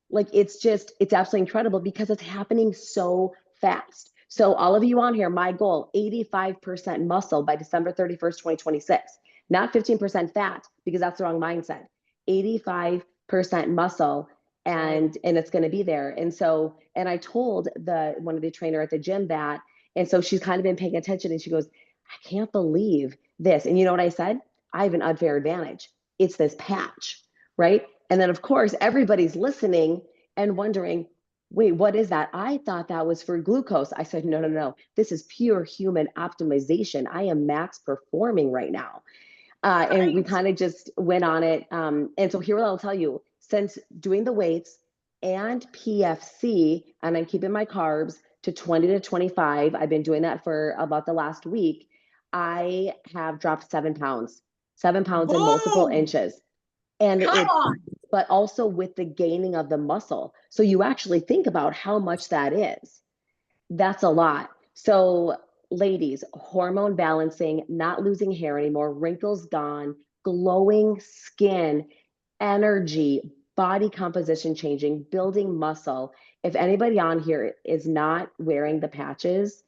Like it's absolutely incredible because it's happening so fast. So all of you on here, my goal, 85% muscle by December 31st, 2026, not 15% fat, because that's the wrong mindset. 85% muscle, and it's going to be there. And so, and I told one of the trainer at the gym that, and so she's kind of been paying attention and she goes, I can't believe this. And you know what I said? I have an unfair advantage. It's this patch, right? And then of course, everybody's listening and wondering, wait, what is that? I thought that was for glucose. I said, no, no, no. This is pure human optimization. I am max performing right now. And we kind of just went on it. And so here I'll tell you, since doing the weights and PFC, and I'm keeping my carbs to 20 to 25, I've been doing that for about the last week. I have dropped 7 pounds, 7 pounds in multiple inches. And but also with the gaining of the muscle. So you actually think about how much that is. That's a lot. So ladies, hormone balancing, not losing hair anymore, wrinkles gone, glowing skin, energy, body composition changing, building muscle. If anybody on here is not wearing the patches,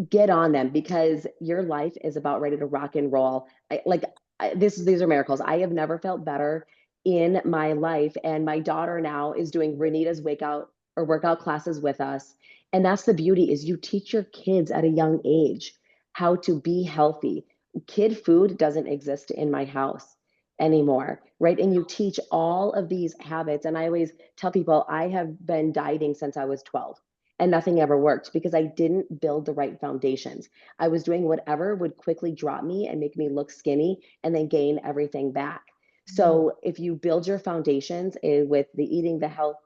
get on them, because your life is about ready to rock and roll. These are miracles. I have never felt better in my life. And my daughter now is doing Renita's workout classes with us. And that's the beauty, is you teach your kids at a young age how to be healthy. Kid food doesn't exist in my house anymore, right? And you teach all of these habits. And I always tell people I have been dieting since I was 12. And nothing ever worked because I didn't build the right foundations. I was doing whatever would quickly drop me and make me look skinny and then gain everything back. So if you build your foundations with the eating, the health,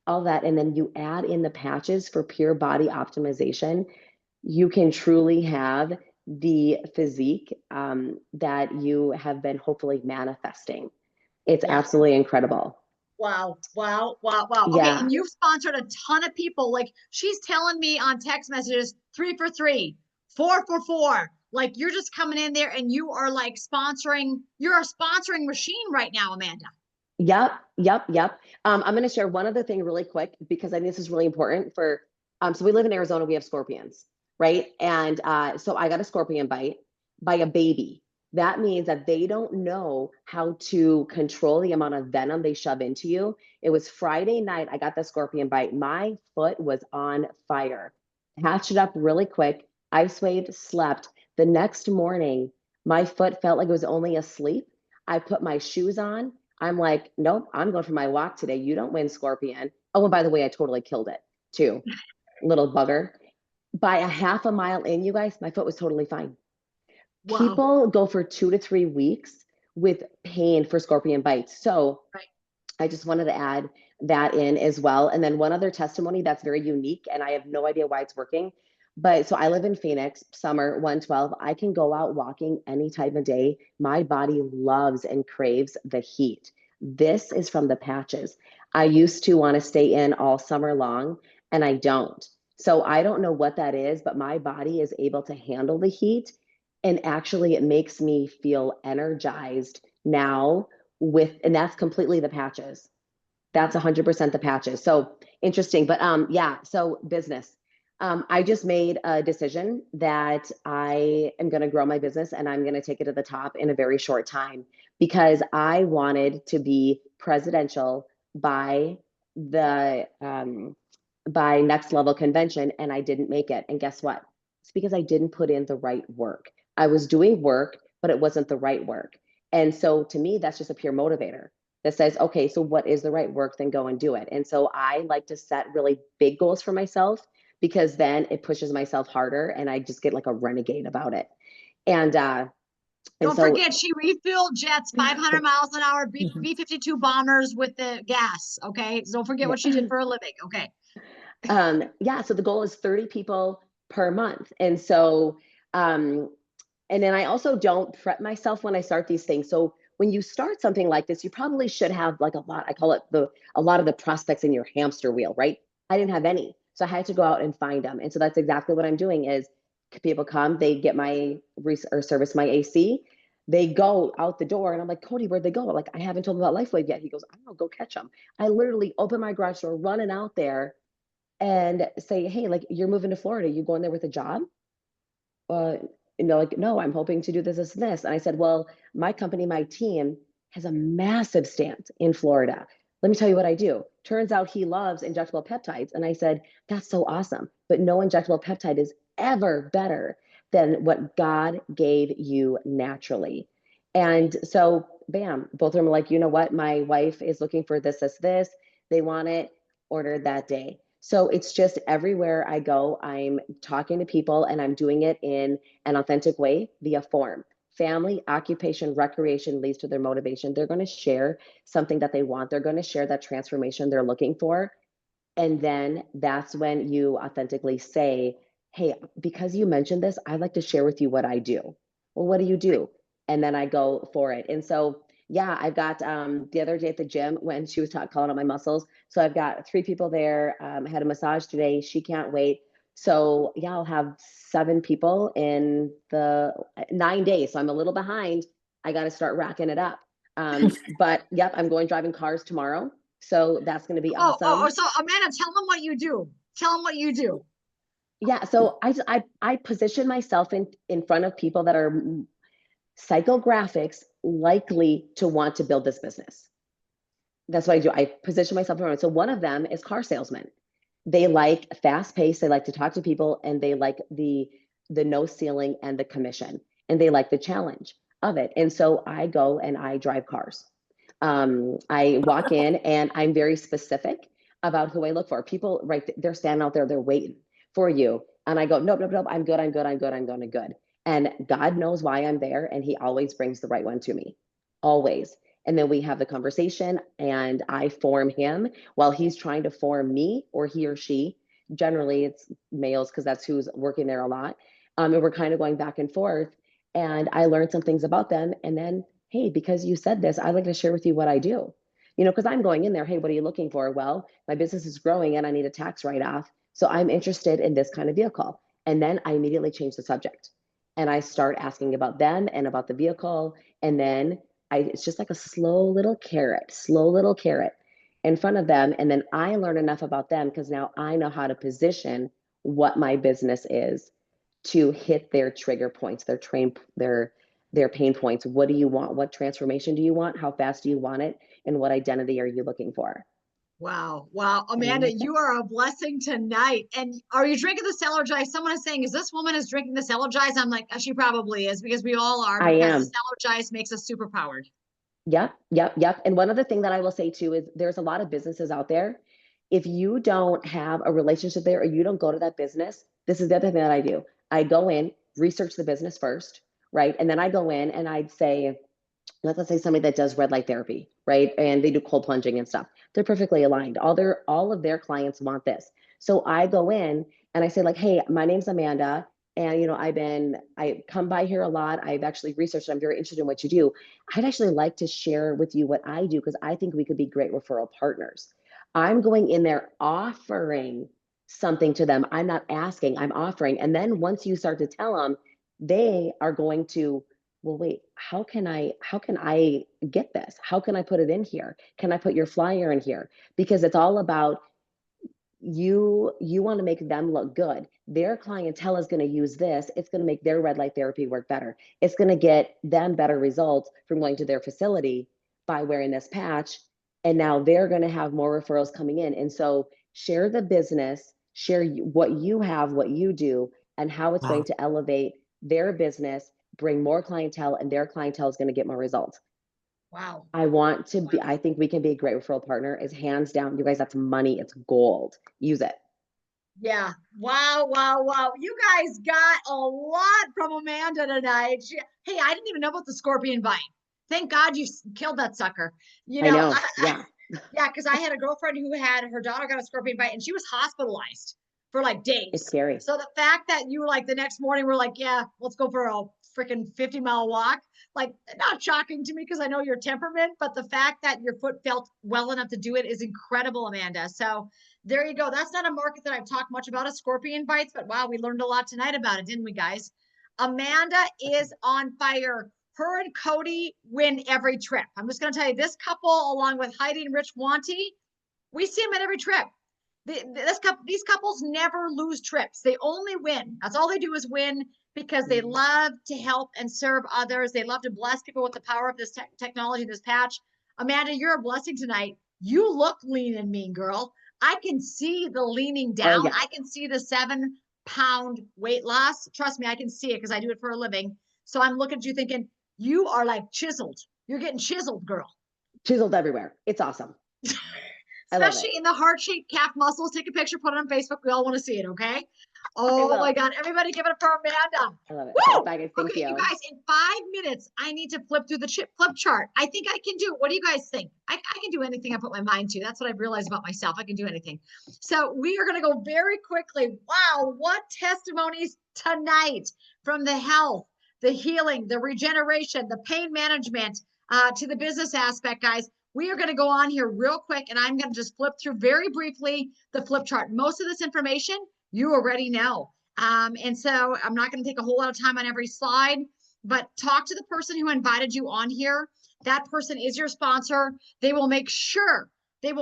all that, and then you add in the patches for pure body optimization, you can truly have the physique that you have been hopefully manifesting. It's absolutely incredible. Wow. Wow. Wow. Wow. Yeah. Okay. And you've sponsored a ton of people. Like she's telling me on text messages, 3 for 3, 4 for 4. Like you're just coming in there and you are like you're a sponsoring machine right now, Amanda. Yep. I'm going to share one other thing really quick, because I think this is really important for, so we live in Arizona, we have scorpions, right? And so I got a scorpion bite by a baby. That means that they don't know how to control the amount of venom they shove into you. It was Friday night, I got the scorpion bite. My foot was on fire. Patched it up really quick, LifeWave, slept. The next morning, my foot felt like it was only asleep. I put my shoes on. I'm like, nope, I'm going for my walk today. You don't win, scorpion. Oh, and by the way, I totally killed it too. Little bugger. By a half a mile in, you guys, my foot was totally fine. Wow. People go for 2 to 3 weeks with pain for scorpion bites. So I just wanted to add that in as well. And then one other testimony that's very unique, and I have no idea why it's working. But so I live in Phoenix, summer 112. I can go out walking any time of day. My body loves and craves the heat. This is from the patches. I used to want to stay in all summer long, and I don't. So I don't know what that is, but my body is able to handle the heat. And actually, it makes me feel energized now and that's completely the patches. That's 100% the patches. So interesting. But yeah, so business. I just made a decision that I am going to grow my business and I'm going to take it to the top in a very short time, because I wanted to be presidential by the by Next Level Convention, and I didn't make it. And guess what? It's because I didn't put in the right work. I was doing work, but it wasn't the right work. And so to me, that's just a pure motivator that says, okay, so what is the right work? Then go and do it. And so I like to set really big goals for myself, because then it pushes myself harder and I just get like a renegade about it. And don't forget, she refueled jets 500 miles an hour, B-52 bombers with the gas. Okay. So don't forget what she did for a living. Okay. Yeah. So the goal is 30 people per month. And so, and then I also don't prep myself when I start these things. So when you start something like this, you probably should have like I call it a lot of the prospects in your hamster wheel, right? I didn't have any. So I had to go out and find them. And so that's exactly what I'm doing is people come, they get service my AC, they go out the door and I'm like, Cody, where'd they go? Like, I haven't told them about LifeWave yet. He goes, I don't know, go catch them. I literally open my garage door, running out there and say, hey, like, you're moving to Florida. You going there with a job? Like, no, I'm hoping to do this. And I said, well, my company, my team has a massive stance in Florida. Let me tell you what I do. Turns out he loves injectable peptides. And I said, that's so awesome. But no injectable peptide is ever better than what God gave you naturally. And so, bam, both of them are like, you know what? My wife is looking for this. they want it ordered that day. So it's just everywhere I go, I'm talking to people and I'm doing it in an authentic way via form. Family, occupation, recreation leads to their motivation. They're going to share something that they want. They're going to share that transformation they're looking for. And then that's when you authentically say, hey, because you mentioned this, I'd like to share with you what I do. Well, what do you do? And then I go for it. And so, yeah, I've got the other day at the gym when she was calling out my muscles. So I've got 3 people there. I had a massage today. She can't wait. So yeah, I'll have 7 people in the 9 days. So I'm a little behind. I got to start racking it up. But yep, I'm going driving cars tomorrow. So that's going to be awesome. So Amanda, tell them what you do. Tell them what you do. Yeah. So I position myself in front of people that are psychographics likely to want to build this business. That's what I do. I position myself around. So one of them is car salesmen. They like fast pace. They like to talk to people, and they like the no ceiling and the commission, and they like the challenge of it. And so I go and I drive cars. I walk in and I'm very specific about who I look for. People, right, they're standing out there, they're waiting for you. And I go, nope, nope, nope, I'm good, I'm good, I'm good, I'm going good. And God knows why I'm there. And he always brings the right one to me, always. And then we have the conversation and I form him while he's trying to form me, or he or she. Generally it's males because that's who's working there a lot. And we're kind of going back and forth. And I learned some things about them. And then, hey, because you said this, I'd like to share with you what I do. You know, because I'm going in there, hey, what are you looking for? Well, my business is growing and I need a tax write-off. So I'm interested in this kind of vehicle. And then I immediately change the subject. And I start asking about them and about the vehicle. And then it's just like a slow little carrot in front of them. And then I learn enough about them because now I know how to position what my business is to hit their trigger points, their pain points. What do you want? What transformation do you want? How fast do you want it? And what identity are you looking for? Wow. Wow. Amanda, you are a blessing tonight. And are you drinking the Cellar-Jai? Someone is saying, is this woman is drinking the Cellar-Jai? I'm like, she probably is, because we all are, I because am. the Cellar-Jai makes us super powered. Yep. And one other thing that I will say too is there's a lot of businesses out there. If you don't have a relationship there or you don't go to that business, this is the other thing that I do. I go in, research the business first, right? And then I go in and I'd say, let's say somebody that does red light therapy, right? And they do cold plunging and stuff. They're perfectly aligned. All of their clients want this. So I go in and I say like, hey, my name's Amanda. And you know, I come by here a lot. I've actually researched, I'm very interested in what you do. I'd actually like to share with you what I do because I think we could be great referral partners. I'm going in there offering something to them. I'm not asking, I'm offering. And then once you start to tell them, they are going to, well, wait, how can I get this? How can I put it in here? Can I put your flyer in here? Because it's all about you want to make them look good. Their clientele is going to use this. It's going to make their red light therapy work better. It's going to get them better results from going to their facility by wearing this patch. And now they're going to have more referrals coming in. And so share the business, share what you have, what you do, and how it's going to elevate their business, bring more clientele, and their clientele is going to get more results. Wow. I think we can be a great referral partner. Is hands down, you guys, that's money. It's gold. Use it. Yeah. Wow. You guys got a lot from Amanda tonight. Hey, I didn't even know about the scorpion bite. Thank God you killed that sucker. You know, I know. Yeah. Yeah, because I had a girlfriend who had her daughter got a scorpion bite and she was hospitalized for like days. It's scary. So the fact that you were like the next morning we're like, yeah, let's go for a freaking 50-mile walk, like not shocking to me because I know your temperament, but the fact that your foot felt well enough to do it is incredible, Amanda. So there you go. That's not a market that I've talked much about, is scorpion bites, but wow, we learned a lot tonight about it, didn't we, guys? Amanda is on fire. Her and Cody win every trip. I'm just going to tell you, this couple, along with Heidi and Rich Wanty, we see them at every trip. These couples never lose trips. They only win. That's all they do is win because they love to help and serve others. They love to bless people with the power of this technology, this patch. Amanda, you're a blessing tonight. You look lean and mean, girl. I can see the leaning down. Oh, yeah. I can see the 7-pound weight loss. Trust me, I can see it because I do it for a living. So I'm looking at you thinking, you are like chiseled. You're getting chiseled, girl. Chiseled everywhere. It's awesome. I love especially it. in the heart-shaped calf muscles. Take a picture, put it on Facebook. We all want to see it, okay? I Oh will. my God. Everybody give it up for Amanda. I love it. Woo! Bye, guys. Thank Okay, you you. guys, in 5 minutes, I need to flip through the flip chart. I think I can do it. What do you guys think? I can do anything I put my mind to. That's what I've realized about myself. I can do anything. So we are going to go very quickly. Wow, what testimonies tonight from the health, the healing, the regeneration, the pain management, to the business aspect, guys. We are going to go on here real quick, and I'm going to just flip through very briefly the flip chart. Most of this information you already know. And so I'm not going to take a whole lot of time on every slide, but talk to the person who invited you on here. That person is your sponsor. They will make sure that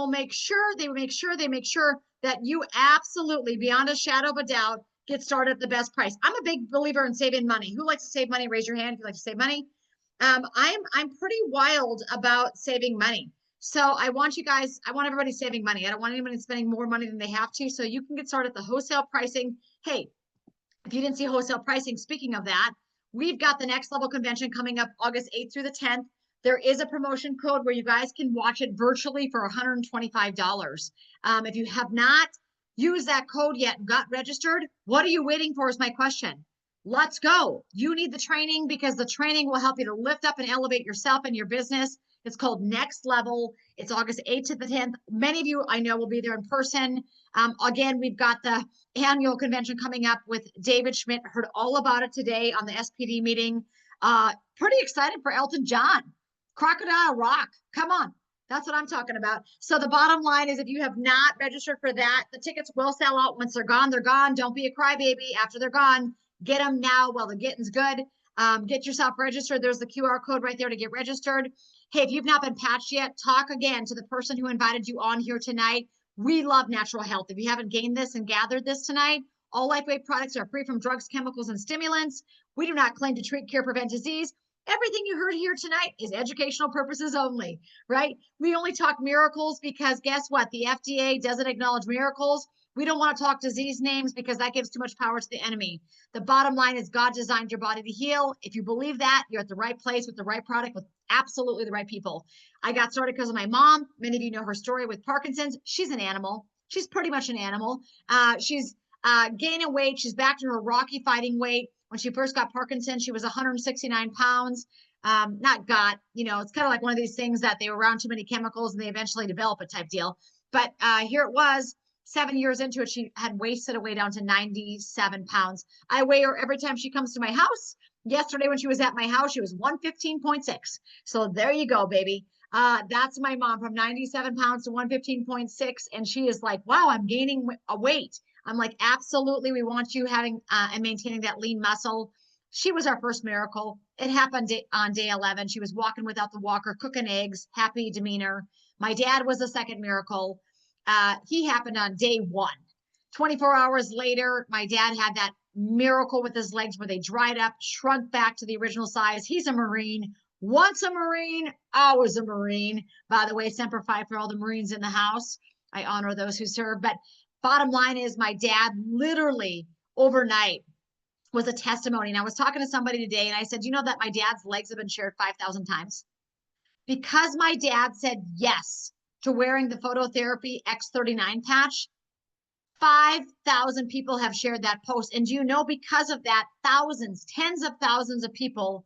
you absolutely, beyond a shadow of a doubt, get started at the best price. I'm a big believer in saving money. Who likes to save money? Raise your hand if you like to save money. I'm pretty wild about saving money. So I want everybody saving money. I don't want anybody spending more money than they have to. So you can get started at the wholesale pricing. Hey, if you didn't see wholesale pricing, speaking of that, we've got the Next Level convention coming up August 8th through the 10th. There is a promotion code where you guys can watch it virtually for $125. If you have not used that code yet and got registered, what are you waiting for is my question. Let's go. You need the training because the training will help you to lift up and elevate yourself and your business. It's called Next Level. It's August 8th to the 10th. Many of you I know will be there in person. Again, we've got the annual convention coming up with David Schmidt. Heard all about it today on the SPD meeting. Pretty excited for Elton John. Crocodile Rock. Come on. That's what I'm talking about. So the bottom line is if you have not registered for that, the tickets will sell out. Once they're gone, they're gone. Don't be a crybaby after they're gone. Get them now while the getting's good. Get yourself registered. There's the QR code right there to get registered. Hey, if you've not been patched yet, talk again to the person who invited you on here tonight. We love natural health. If you haven't gained this and gathered this tonight, all LifeWave products are free from drugs, chemicals, and stimulants. We do not claim to treat, cure, prevent disease. Everything you heard here tonight is educational purposes only, right? We only talk miracles because guess what? The FDA doesn't acknowledge miracles. We don't want to talk disease names because that gives too much power to the enemy. The bottom line is God designed your body to heal. If you believe that, you're at the right place with the right product with absolutely the right people. I got started because of my mom. Many of you know her story with Parkinson's. She's an animal. She's pretty much an animal. She's gaining weight. She's back to her Rocky fighting weight. When she first got Parkinson's, she was 169 pounds. It's kind of like one of these things that they were around too many chemicals and they eventually develop a type deal. But here it was. 7 years into it, she had wasted away down to 97 pounds. I weigh her every time she comes to my house. Yesterday, when she was at my house, she was 115.6. So there you go, baby. That's my mom, from 97 pounds to 115.6. And she is like, wow, I'm gaining a weight. I'm like, absolutely. We want you having and maintaining that lean muscle. She was our first miracle. It happened on day 11. She was walking without the walker, cooking eggs, happy demeanor. My dad was the second miracle. He happened on day 1. 24 hours later, my dad had that miracle with his legs where they dried up, shrunk back to the original size. He's a Marine. Once a Marine, always a Marine. By the way, Semper Fi for all the Marines in the house. I honor those who serve. But bottom line is my dad literally overnight was a testimony. And I was talking to somebody today and I said, you know that my dad's legs have been shared 5,000 times? Because my dad said yes to wearing the phototherapy X39 patch, 5,000 people have shared that post. And do you know, because of that, thousands, tens of thousands of people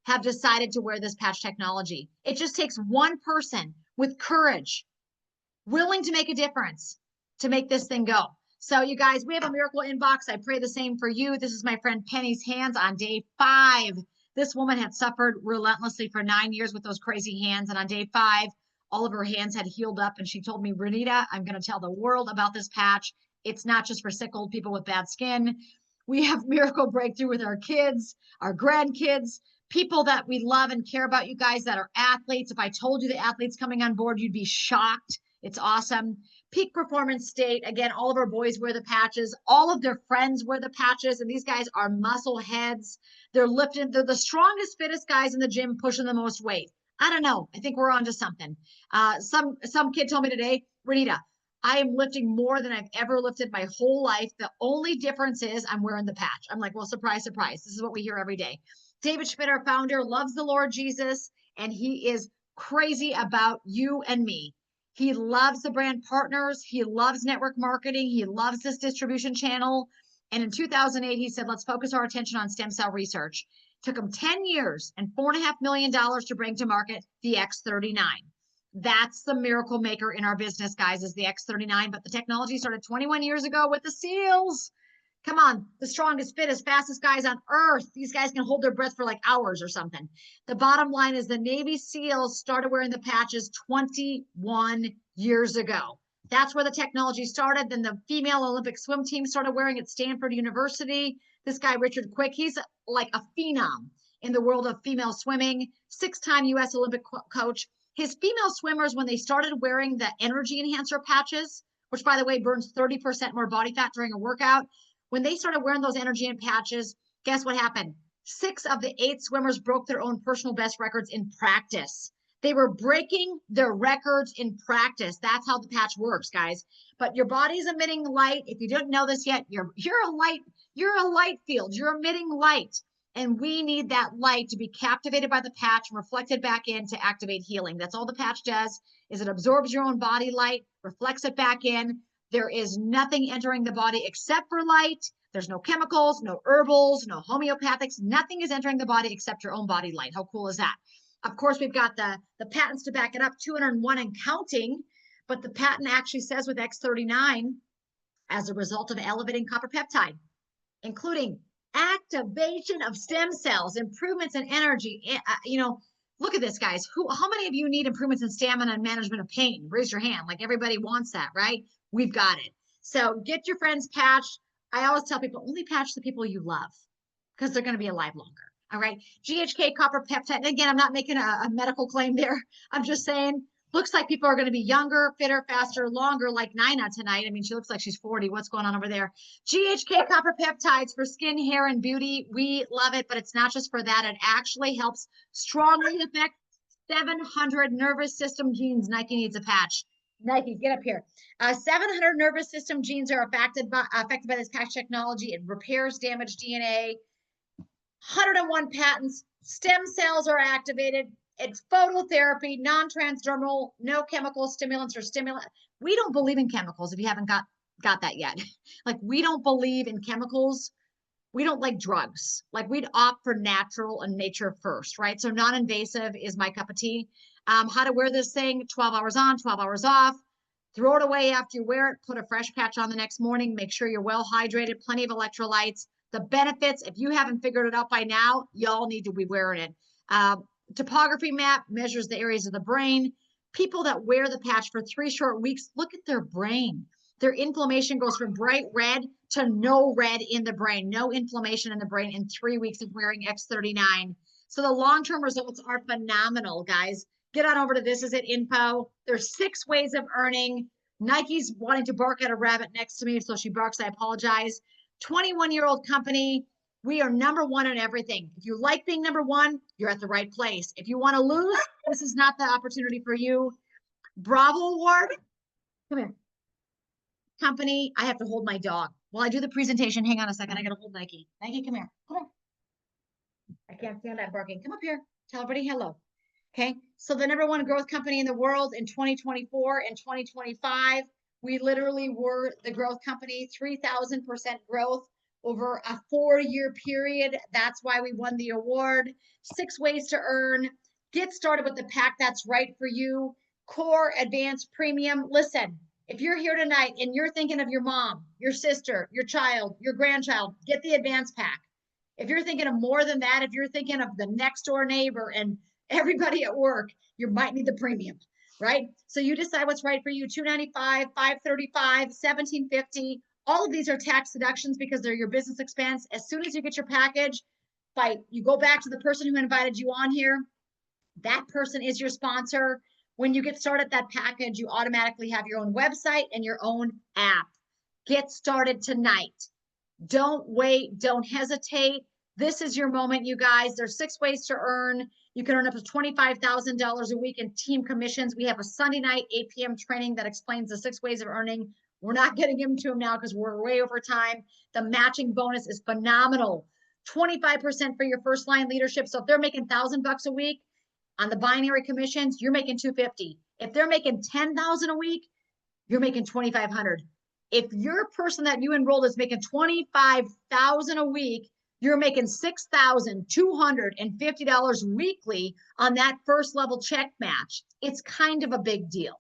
have decided to wear this patch technology. It just takes one person with courage, willing to make a difference, to make this thing go. So you guys, we have a miracle inbox. I pray the same for you. This is my friend Penny's hands on day 5. This woman had suffered relentlessly for 9 years with those crazy hands. And on day 5, all of her hands had healed up. And she told me, Renita, I'm going to tell the world about this patch. It's not just for sick old people with bad skin. We have miracle breakthrough with our kids, our grandkids, people that we love and care about, you guys that are athletes. If I told you the athletes coming on board, you'd be shocked. It's awesome. Peak performance state. Again, all of our boys wear the patches. All of their friends wear the patches. And these guys are muscle heads. They're lifting. They're the strongest, fittest guys in the gym, pushing the most weight. I don't know. I think we're onto something. Some kid told me today, Renita, I am lifting more than I've ever lifted my whole life. The only difference is I'm wearing the patch. I'm like, well, surprise, surprise. This is what we hear every day. David Schmidt, our founder, loves the Lord Jesus, and he is crazy about you and me. He loves the brand partners. He loves network marketing. He loves this distribution channel. And in 2008, he said, let's focus our attention on stem cell research. Took him 10 years and $4.5 million to bring to market the X39. That's the miracle maker in our business, guys, is the X39. But the technology started 21 years ago with the SEALs. Come on, the strongest, fittest, fastest guys on earth. These guys can hold their breath for like hours or something. The bottom line is the Navy SEALs started wearing the patches 21 years ago. That's where the technology started. Then the female Olympic swim team started wearing at Stanford University. This guy, Richard Quick, he's like a phenom in the world of female swimming, 6-time U.S. Olympic coach. His female swimmers, when they started wearing the energy enhancer patches, which by the way, burns 30% more body fat during a workout, when they started wearing those energy and patches, guess what happened? 6 of the 8 swimmers broke their own personal best records in practice. They were breaking their records in practice. That's how the patch works, guys. But your body's emitting light. If you didn't know this yet, you're a light field. You're emitting light. And we need that light to be captivated by the patch and reflected back in to activate healing. That's all the patch does, is it absorbs your own body light, reflects it back in. There is nothing entering the body except for light. There's no chemicals, no herbals, no homeopathics. Nothing is entering the body except your own body light. How cool is that? Of course, we've got the patents to back it up, 201 and counting. But the patent actually says with X39, as a result of elevating copper peptide, including activation of stem cells, improvements in energy. Look at this, guys. How many of you need improvements in stamina and management of pain? Raise your hand. Like everybody wants that, right? We've got it. So get your friends patched. I always tell people, only patch the people you love because they're going to be alive longer. All right. GHK copper peptide. And again, I'm not making a medical claim there. I'm just saying, looks like people are going to be younger, fitter, faster, longer, like Nina tonight. I mean, she looks like she's 40. What's going on over there? GHK copper peptides for skin, hair, and beauty. We love it, but it's not just for that. It actually helps strongly affect 700 nervous system genes. Nike needs a patch. Nike, get up here. 700 nervous system genes are affected by this patch technology. It repairs damaged DNA. 101 patents. Stem cells are activated. It's phototherapy, non-transdermal, no chemical stimulants or stimulant. We don't believe in chemicals if you haven't got that yet. Like, we don't believe in chemicals. We don't like drugs. Like, we'd opt for natural and nature first, right? So non-invasive is my cup of tea. How to wear this thing, 12 hours on, 12 hours off. Throw it away after you wear it. Put a fresh patch on the next morning. Make sure you're well hydrated, plenty of electrolytes. The benefits, if you haven't figured it out by now, y'all need to be wearing it. Topography map measures the areas of the brain. People that wear the patch for 3 short weeks, look at their brain. Their inflammation goes from bright red to no red in the brain, no inflammation in the brain in 3 weeks of wearing X39. So the long-term results are phenomenal, guys. Get on over to This Is It info. There's 6 ways of earning. Nike's wanting to bark at a rabbit next to me, so she barks. I apologize. 21-year-old company. We are number one in everything. If you like being number one, you're at the right place. If you want to lose, this is not the opportunity for you. Bravo Award. Come here. Company, I have to hold my dog. While I do the presentation, hang on a second. I got to hold Nike. Nike, come here. Come here. I can't stand that barking. Come up here. Tell everybody hello. Okay. So the number one growth company in the world in 2024 and 2025, we literally were the growth company, 3,000% growth over a 4-year period. That's why we won the award. 6 ways to earn. Get started with the pack that's right for you. Core, advanced, premium. Listen, if you're here tonight and you're thinking of your mom, your sister, your child, your grandchild, get the advanced pack. If you're thinking of more than that, if you're thinking of the next door neighbor and everybody at work, you might need the premium, right? So you decide what's right for you. $295, $535, $1,750. All of these are tax deductions because they're your business expense. As soon as you get your package, you go back to the person who invited you on here. That person is your sponsor. When you get started that package, you automatically have your own website and your own app. Get started tonight. Don't wait. Don't hesitate. This is your moment, you guys. There's 6 ways to earn. You can earn up to $25,000 a week in team commissions. We have a Sunday night, 8 p.m. training that explains the 6 ways of earning. We're not getting into them now because we're way over time. The matching bonus is phenomenal. 25% for your first line leadership. So if they're making $1,000 a week, On the binary commissions, you're making 250. If they're making 10,000 a week, you're making 2,500. If your person that you enrolled is making 25,000 a week, you're making $6,250 weekly on that first level check match. It's kind of a big deal.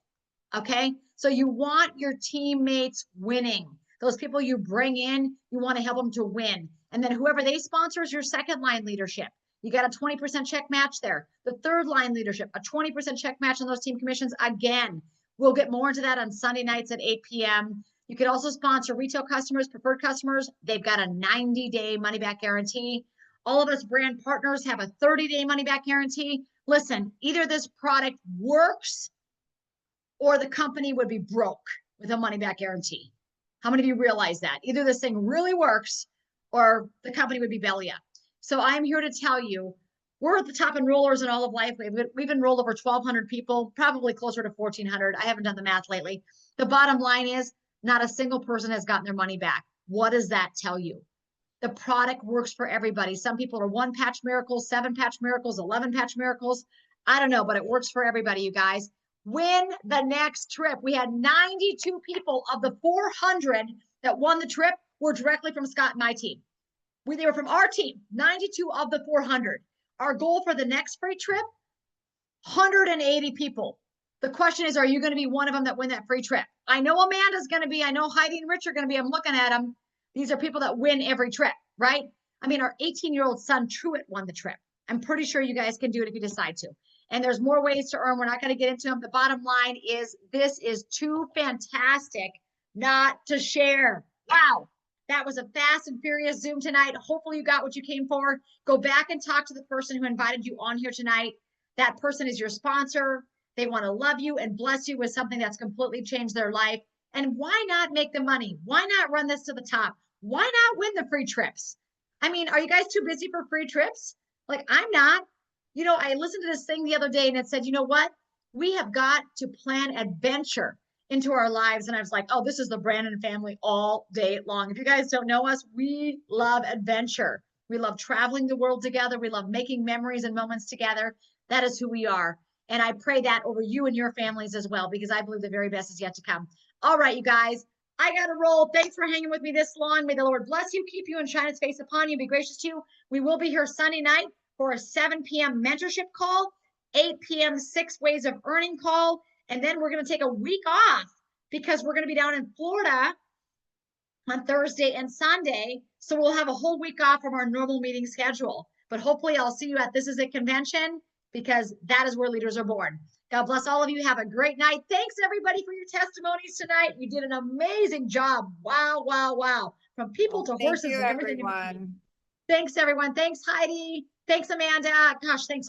Okay. So you want your teammates winning. Those people you bring in, you want to help them to win. And then whoever they sponsor is your second line leadership. You got a 20% check match there. The third line leadership, a 20% check match on those team commissions. Again, we'll get more into that on Sunday nights at 8 p.m. You could also sponsor retail customers, preferred customers. They've got a 90-day money-back guarantee. All of us brand partners have a 30-day money-back guarantee. Listen, either this product works or the company would be broke with a money-back guarantee. How many of you realize that? Either this thing really works or the company would be belly up. So I'm here to tell you, we're at the top enrollers in all of LifeWave. We've enrolled over 1,200 people, probably closer to 1,400. I haven't done the math lately. The bottom line is not a single person has gotten their money back. What does that tell you? The product works for everybody. Some people are 1 patch miracles, 7 patch miracles, 11 patch miracles. I don't know, but it works for everybody, you guys. Win the next trip. We had 92 people of the 400 that won the trip were directly from Scott and my team. They were from our team, 92 of the 400. Our goal for the next free trip, 180 people. The question is, are you going to be one of them that win that free trip? I know Amanda's going to be. I know Heidi and Rich are going to be. I'm looking at them. These are people that win every trip, right? I mean, our 18-year-old son, Truett, won the trip. I'm pretty sure you guys can do it if you decide to. And there's more ways to earn. We're not going to get into them. The bottom line is this is too fantastic not to share. Wow. That was a fast and furious Zoom tonight. Hopefully you got what you came for. Go back and talk to the person who invited you on here tonight. That person is your sponsor. They want to love you and bless you with something that's completely changed their life. And why not make the money? Why not run this to the top? Why not win the free trips? I mean, are you guys too busy for free trips? Like, I'm not. You know, I listened to this thing the other day and it said, you know what? We have got to plan adventure into our lives. And I was like, oh, this is the Brandon family all day long. If you guys don't know us, we love adventure. We love traveling the world together. We love making memories and moments together. That is who we are. And I pray that over you and your families as well, because I believe the very best is yet to come. All right, you guys, I got to roll. Thanks for hanging with me this long. May the Lord bless you, keep you, and shine his face upon you, be gracious to you. We will be here Sunday night for a 7 p.m. mentorship call, 8 p.m. 6 ways of earning call. And then we're going to take a week off because we're going to be down in Florida on Thursday and Sunday. So we'll have a whole week off from our normal meeting schedule. But hopefully I'll see you at This Is It convention, because that is where leaders are born. God bless all of you. Have a great night. Thanks everybody for your testimonies tonight. You did an amazing job. Wow, wow, wow. From people to horses and everything in between. Thanks everyone. Thanks Heidi. Thanks Amanda. Gosh, thanks.